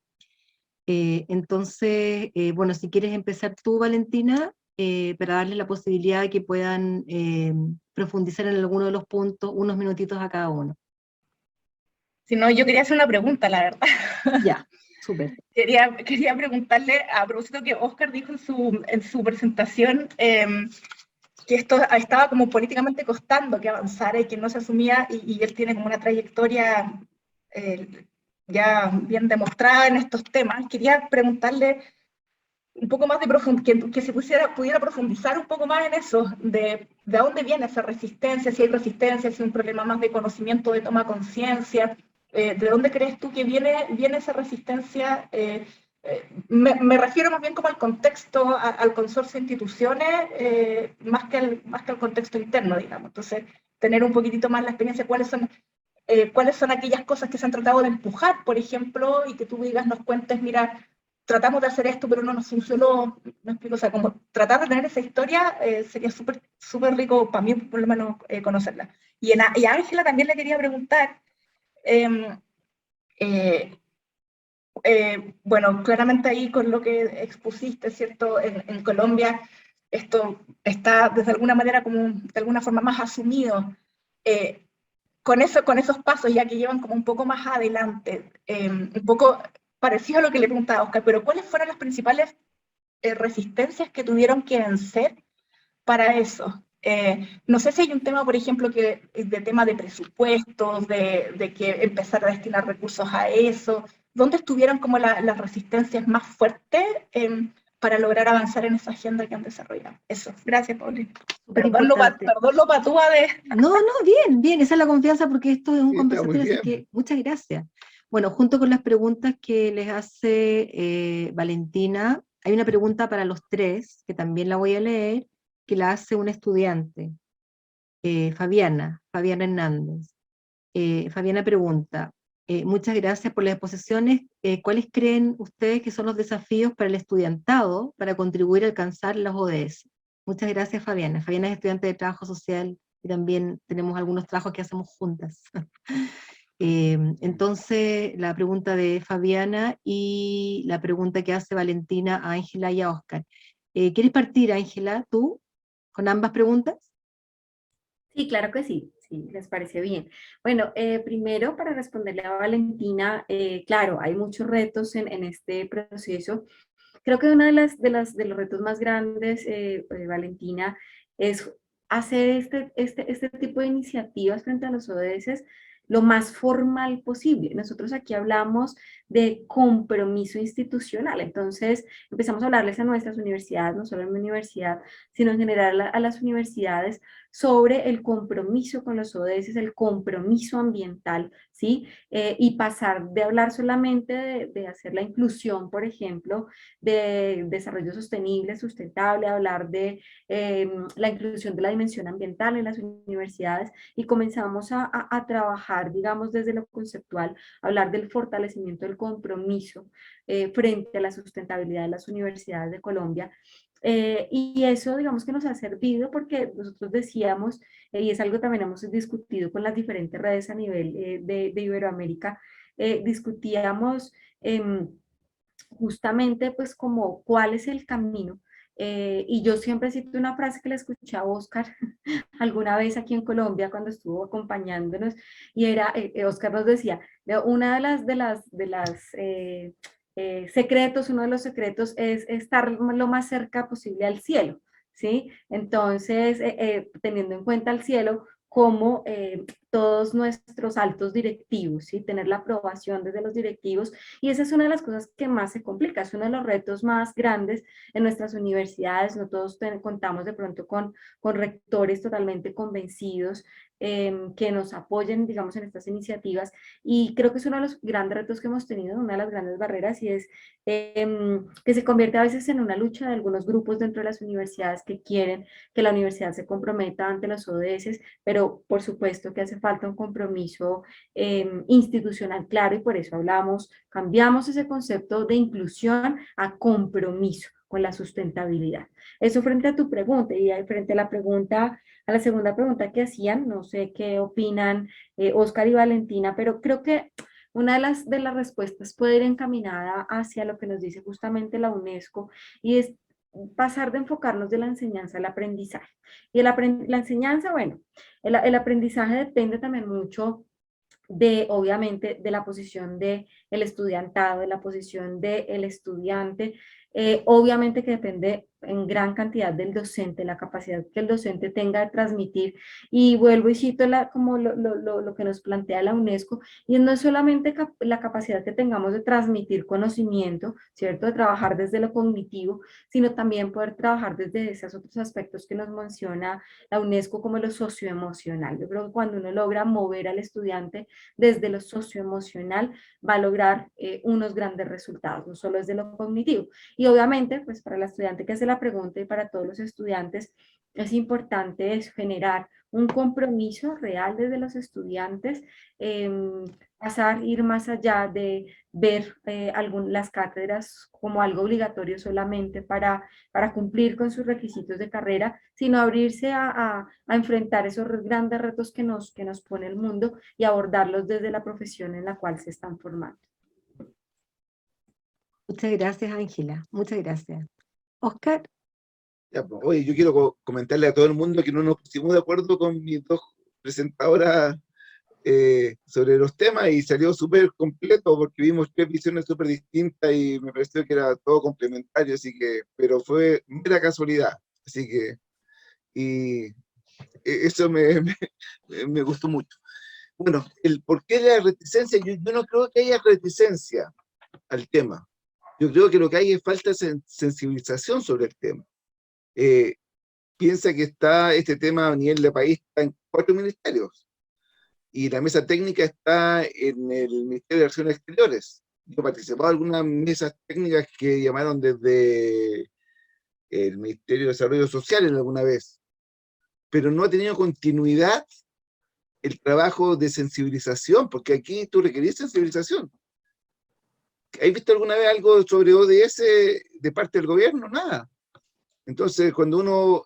Entonces, bueno, si quieres empezar tú, Valentina, para darles la posibilidad de que puedan profundizar en alguno de los puntos, unos minutitos a cada uno. Si no, yo quería hacer una pregunta, la verdad. Ya, súper. Quería preguntarle, a propósito que Óscar dijo en su presentación, que esto estaba como políticamente costando que avanzara y que no se asumía, y él tiene como una trayectoria ya bien demostrada en estos temas. Quería preguntarle un poco más que se pudiera profundizar un poco más en eso, de dónde viene esa resistencia, si hay resistencia, si es un problema más de conocimiento, de toma de conciencia, ¿de dónde crees tú que viene esa resistencia? Me refiero más bien como al contexto, al consorcio de instituciones, más que al contexto interno, digamos. Entonces, tener un poquitito más la experiencia, cuáles son aquellas cosas que se han tratado de empujar, por ejemplo, y que tú digas, nos cuentes, mira, tratamos de hacer esto, pero no nos funcionó, me explico, o sea, como tratar de tener esa historia sería súper rico para mí, por lo menos, conocerla. Y a Ángela también le quería preguntar, eh, eh, bueno, claramente ahí con lo que expusiste, ¿cierto? En Colombia esto está de alguna manera como, de alguna forma más asumido. Con esos pasos ya que llevan como un poco más adelante, un poco parecido a lo que le preguntaba a Oscar, pero ¿cuáles fueron las principales resistencias que tuvieron que vencer para eso? No sé si hay un tema, por ejemplo, de tema de presupuestos, de que empezar a destinar recursos a eso. ¿Dónde estuvieron como las resistencias más fuertes para lograr avanzar en esa agenda que han desarrollado? Eso. Gracias, Paulina. Perdón lo patúa de... No, bien, bien, esa es la confianza porque esto es un Sí, está muy conversatorio, así bien. que muchas gracias. Bueno, junto con las preguntas que les hace Valentina, hay una pregunta para los tres, que también la voy a leer, que la hace un estudiante, Fabiana Hernández. Fabiana pregunta, muchas gracias por las exposiciones. ¿Cuáles creen ustedes que son los desafíos para el estudiantado para contribuir a alcanzar los ODS? Muchas gracias, Fabiana. Fabiana es estudiante de trabajo social y también tenemos algunos trabajos que hacemos juntas. Entonces, la pregunta de Fabiana y la pregunta que hace Valentina a Ángela y a Óscar. ¿Quieres partir, Ángela, tú, con ambas preguntas? Sí, claro que sí, sí, les parece bien. Bueno, primero para responderle a Valentina, claro, hay muchos retos en este proceso. Creo que uno de los retos más grandes, Valentina, es hacer este tipo de iniciativas frente a los ODS lo más formal posible. Nosotros aquí hablamos de compromiso institucional, entonces empezamos a hablarles a nuestras universidades, no solo en mi universidad, sino en general a las universidades, sobre el compromiso con los ODS, el compromiso ambiental, ¿sí? Y pasar de hablar solamente de hacer la inclusión, por ejemplo, de desarrollo sostenible, sustentable, hablar de la inclusión de la dimensión ambiental en las universidades, y comenzamos a trabajar, digamos, desde lo conceptual, hablar del fortalecimiento del compromiso frente a la sustentabilidad de las universidades de Colombia. Y eso, digamos, que nos ha servido porque nosotros decíamos, y es algo también hemos discutido con las diferentes redes a nivel de Iberoamérica, discutíamos justamente pues como cuál es el camino. Y yo siempre cito una frase que le escuché a Oscar alguna vez aquí en Colombia cuando estuvo acompañándonos, y era, Oscar nos decía, una secretos, uno de los secretos es estar lo más cerca posible al cielo, ¿sí? Entonces, teniendo en cuenta el cielo como todos nuestros altos directivos, ¿sí? Tener la aprobación desde los directivos, y esa es una de las cosas que más se complica, es uno de los retos más grandes en nuestras universidades. No todos contamos de pronto con rectores totalmente convencidos que nos apoyen, digamos, en estas iniciativas. Y creo que es uno de los grandes retos que hemos tenido, una de las grandes barreras, y es que se convierte a veces en una lucha de algunos grupos dentro de las universidades que quieren que la universidad se comprometa ante los ODS, pero por supuesto que hace falta un compromiso institucional claro, y por eso hablamos, cambiamos ese concepto de inclusión a compromiso con la sustentabilidad. Eso frente a tu pregunta, y frente a la pregunta, a la segunda pregunta que hacían, no sé qué opinan Oscar y Valentina, pero creo que una de las respuestas puede ir encaminada hacia lo que nos dice justamente la UNESCO, y es pasar de enfocarnos de la enseñanza al aprendizaje. Y la enseñanza, bueno, el aprendizaje depende también mucho de, obviamente, de la posición del estudiantado, de la posición del estudiante, obviamente que depende en gran cantidad del docente, la capacidad que el docente tenga de transmitir, y vuelvo y cito como lo que nos plantea la UNESCO, y no es solamente la capacidad que tengamos de transmitir conocimiento, ¿cierto?, de trabajar desde lo cognitivo, sino también poder trabajar desde esos otros aspectos que nos menciona la UNESCO como lo socioemocional. Yo creo que cuando uno logra mover al estudiante desde lo socioemocional, va a lograr unos grandes resultados, no solo desde lo cognitivo. Y obviamente, pues para la estudiante que hace la pregunta y para todos los estudiantes, es importante generar un compromiso real desde los estudiantes, ir más allá de ver las cátedras como algo obligatorio solamente para cumplir con sus requisitos de carrera, sino abrirse a enfrentar esos grandes retos que nos pone el mundo y abordarlos desde la profesión en la cual se están formando. Muchas gracias, Ángela. Muchas gracias. Oscar. Ya, pues, oye, yo quiero comentarle a todo el mundo que no nos pusimos de acuerdo con mis dos presentadoras sobre los temas, y salió súper completo porque vimos tres visiones súper distintas y me pareció que era todo complementario, así que, pero fue mera casualidad, así que, y eso me gustó mucho. Bueno, el por qué la reticencia, yo no creo que haya reticencia al tema. Yo creo que lo que hay es falta de sensibilización sobre el tema. Piensa que este tema a nivel de país está en 4 ministerios, y la mesa técnica está en el Ministerio de Relaciones Exteriores. Yo he participado en algunas mesas técnicas que llamaron desde el Ministerio de Desarrollo Social en alguna vez, pero no ha tenido continuidad el trabajo de sensibilización, porque aquí tú requerís sensibilización. ¿Has visto alguna vez algo sobre ODS de parte del gobierno? Nada. Entonces, cuando uno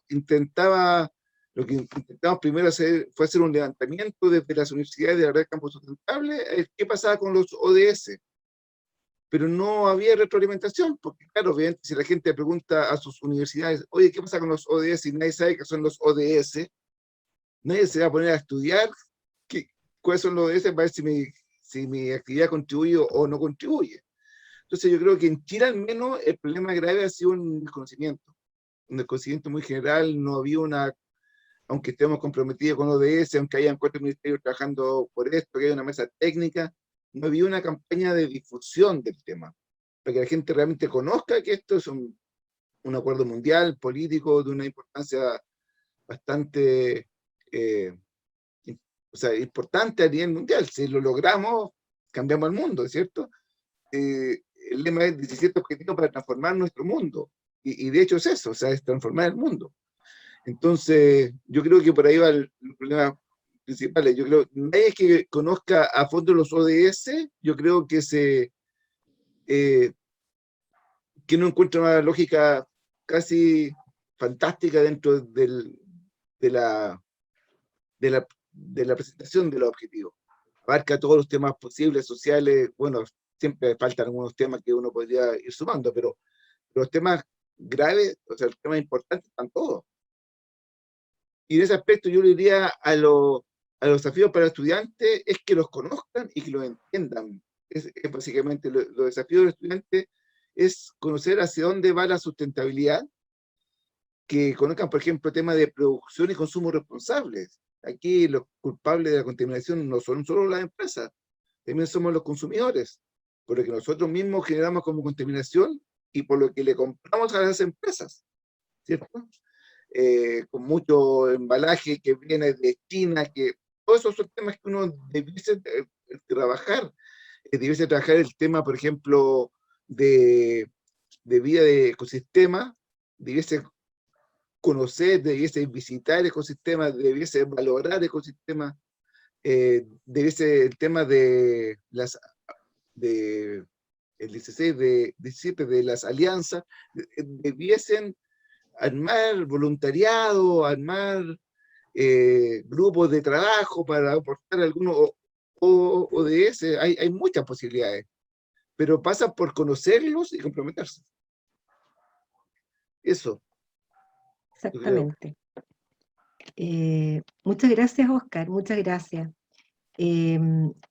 lo que intentamos primero fue hacer un levantamiento desde las universidades de la red Campo Sustentable, qué pasaba con los ODS. Pero no había retroalimentación, porque claro, obviamente, si la gente pregunta a sus universidades, oye, ¿qué pasa con los ODS? Y nadie sabe qué son los ODS, nadie se va a poner a estudiar cuáles son los ODS para ver si mi actividad contribuye o no contribuye. Entonces yo creo que en Chile al menos el problema grave ha sido un desconocimiento muy general. No había aunque estemos comprometidos con ODS, aunque hayan 4 ministerios trabajando por esto, que haya una mesa técnica, no había una campaña de difusión del tema, para que la gente realmente conozca que esto es un acuerdo mundial, político, de una importancia bastante importante a nivel mundial. Si lo logramos, cambiamos el mundo, ¿cierto? El lema es 17 objetivos para transformar nuestro mundo, y de hecho es eso, es transformar el mundo. Entonces, yo creo que por ahí va el problema principal. Yo creo que nadie que conozca a fondo los ODS, yo creo que que no encuentra una lógica casi fantástica dentro de la presentación de los objetivos. Abarca todos los temas posibles, sociales. Bueno, siempre faltan algunos temas que uno podría ir sumando, pero los temas graves, los temas importantes están todos. Y en ese aspecto yo le diría a los desafíos para estudiantes es que los conozcan y que los entiendan. Es básicamente los desafíos del estudiante, es conocer hacia dónde va la sustentabilidad, que conozcan, por ejemplo, temas de producción y consumo responsables. Aquí los culpables de la contaminación no son solo las empresas, también somos los consumidores, por lo que nosotros mismos generamos como contaminación y por lo que le compramos a las empresas, ¿cierto? con mucho embalaje que viene de China, que todos esos son temas que uno trabajar. Debiese trabajar el tema, por ejemplo, de vida de ecosistema, debiese conocer, debiese visitar ecosistemas, debiese valorar ecosistemas, debiese el tema de las de el 16 de 17 de las alianzas, debiesen armar voluntariado, armar grupos de trabajo para aportar algunos ODS. Hay muchas posibilidades, pero pasa por conocerlos y comprometerse. Eso, yo creo. Exactamente. Muchas gracias, Oscar, muchas gracias.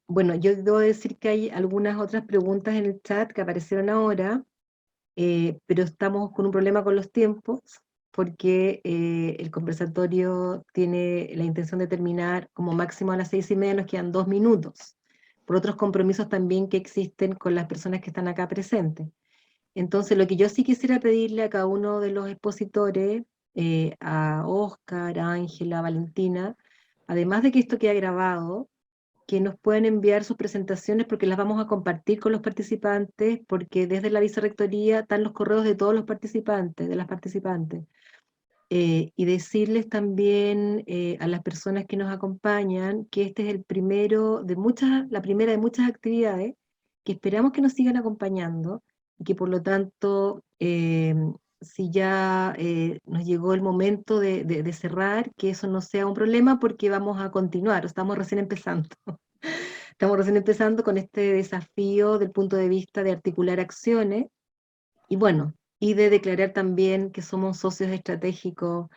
Bueno, yo debo decir que hay algunas otras preguntas en el chat que aparecieron ahora, pero estamos con un problema con los tiempos, porque el conversatorio tiene la intención de terminar como máximo a las 6:30, nos quedan 2 minutos, por otros compromisos también que existen con las personas que están acá presentes. Entonces, lo que yo sí quisiera pedirle a cada uno de los expositores, a Oscar, a Ángela, a Valentina, además de que esto queda grabado, que nos pueden enviar sus presentaciones porque las vamos a compartir con los participantes, porque desde la vicerrectoría están los correos de todos los participantes, de las participantes. Y decirles también a las personas que nos acompañan que este es el primero de la primera de muchas actividades que esperamos que nos sigan acompañando y que por lo tanto, si ya nos llegó el momento de cerrar, que eso no sea un problema porque vamos a continuar, estamos recién empezando. Estamos recién empezando con este desafío del punto de vista de articular acciones y bueno, y de declarar también que somos socios estratégicos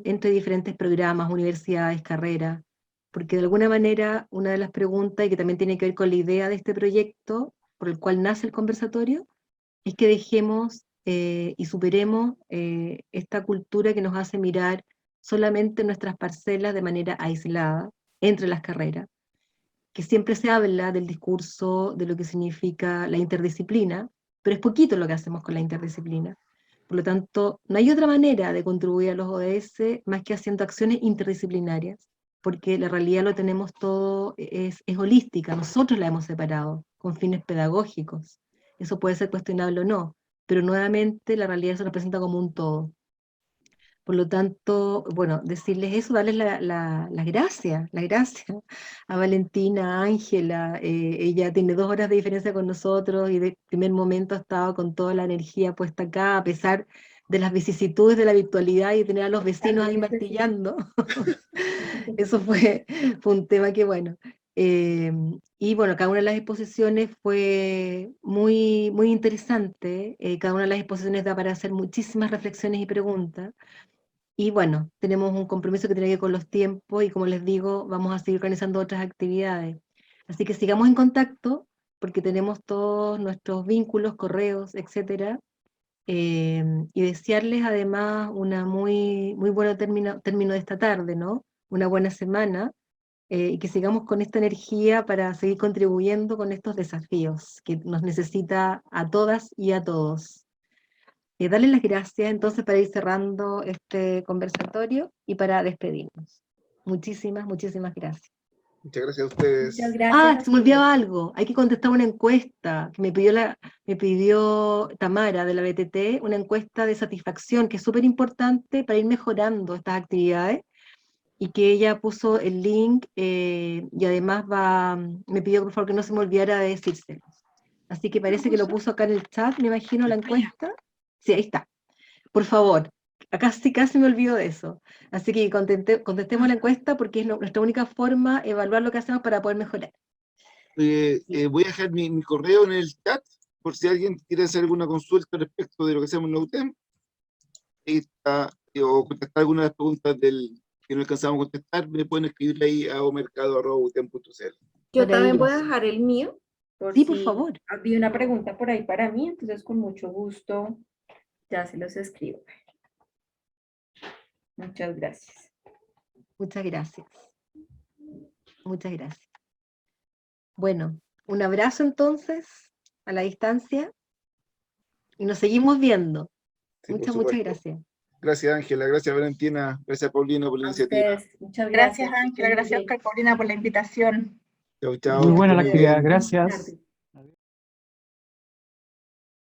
entre diferentes programas, universidades, carreras, porque de alguna manera una de las preguntas, y que también tiene que ver con la idea de este proyecto, por el cual nace el conversatorio, es que dejemos y superemos esta cultura que nos hace mirar solamente nuestras parcelas de manera aislada entre las carreras, que siempre se habla del discurso de lo que significa la interdisciplina, pero es poquito lo que hacemos con la interdisciplina. Por lo tanto, no hay otra manera de contribuir a los ODS más que haciendo acciones interdisciplinarias, porque la realidad lo tenemos todo, es holística, nosotros la hemos separado con fines pedagógicos. Eso puede ser cuestionable o no, pero nuevamente la realidad se nos presenta como un todo. Por lo tanto, bueno, decirles eso, darles las gracias a Valentina, a Ángela. Ella tiene 2 horas de diferencia con nosotros y de primer momento ha estado con toda la energía puesta acá, a pesar de las vicisitudes de la virtualidad y tener a los vecinos ahí martillando. Eso fue un tema que, bueno. Y bueno, cada una de las exposiciones fue muy, muy interesante. Cada una de las exposiciones da para hacer muchísimas reflexiones y preguntas. Y bueno, tenemos un compromiso que tiene que ver con los tiempos y como les digo, vamos a seguir organizando otras actividades. Así que sigamos en contacto porque tenemos todos nuestros vínculos, correos, etcétera. Y desearles además una muy, muy buena término de esta tarde, ¿no? Una buena semana y que sigamos con esta energía para seguir contribuyendo con estos desafíos que nos necesita a todas y a todos. Darle las gracias entonces para ir cerrando este conversatorio y para despedirnos. Muchísimas, muchísimas gracias. Muchas gracias a ustedes. Muchas gracias. Se me olvidaba algo, hay que contestar una encuesta que me pidió Tamara de la BTT, una encuesta de satisfacción que es súper importante para ir mejorando estas actividades y que ella puso el link y además me pidió por favor que no se me olvidara de decírselo. Así que parece que lo puso acá en el chat, me imagino, la encuesta. Sí, ahí está. Por favor, casi me olvido de eso. Así que contestemos la encuesta porque es nuestra única forma de evaluar lo que hacemos para poder mejorar. Voy a dejar mi correo en el chat por si alguien quiere hacer alguna consulta respecto de lo que hacemos en la UTEM. Ahí está, o contestar algunas de las preguntas que no alcanzamos a contestar, me pueden escribir ahí a omercado@utem.cl. Yo también voy a Maravilloso. dejar el mío, por Sí, por si favor. había una pregunta por ahí para mí, entonces con mucho gusto ya se los escribo. Muchas gracias. Muchas gracias. Muchas gracias. Bueno, un abrazo entonces a la distancia y nos seguimos viendo. Sí, por Muchas supuesto. gracias. Gracias, Ángela. Gracias, Valentina. Gracias, Paulina, por la A iniciativa. ustedes, muchas Gracias, gracias. Ángela, gracias, Oscar, Paulina, por la invitación. Chao, chao. Muy que buena estén la muy actividad, bien. gracias.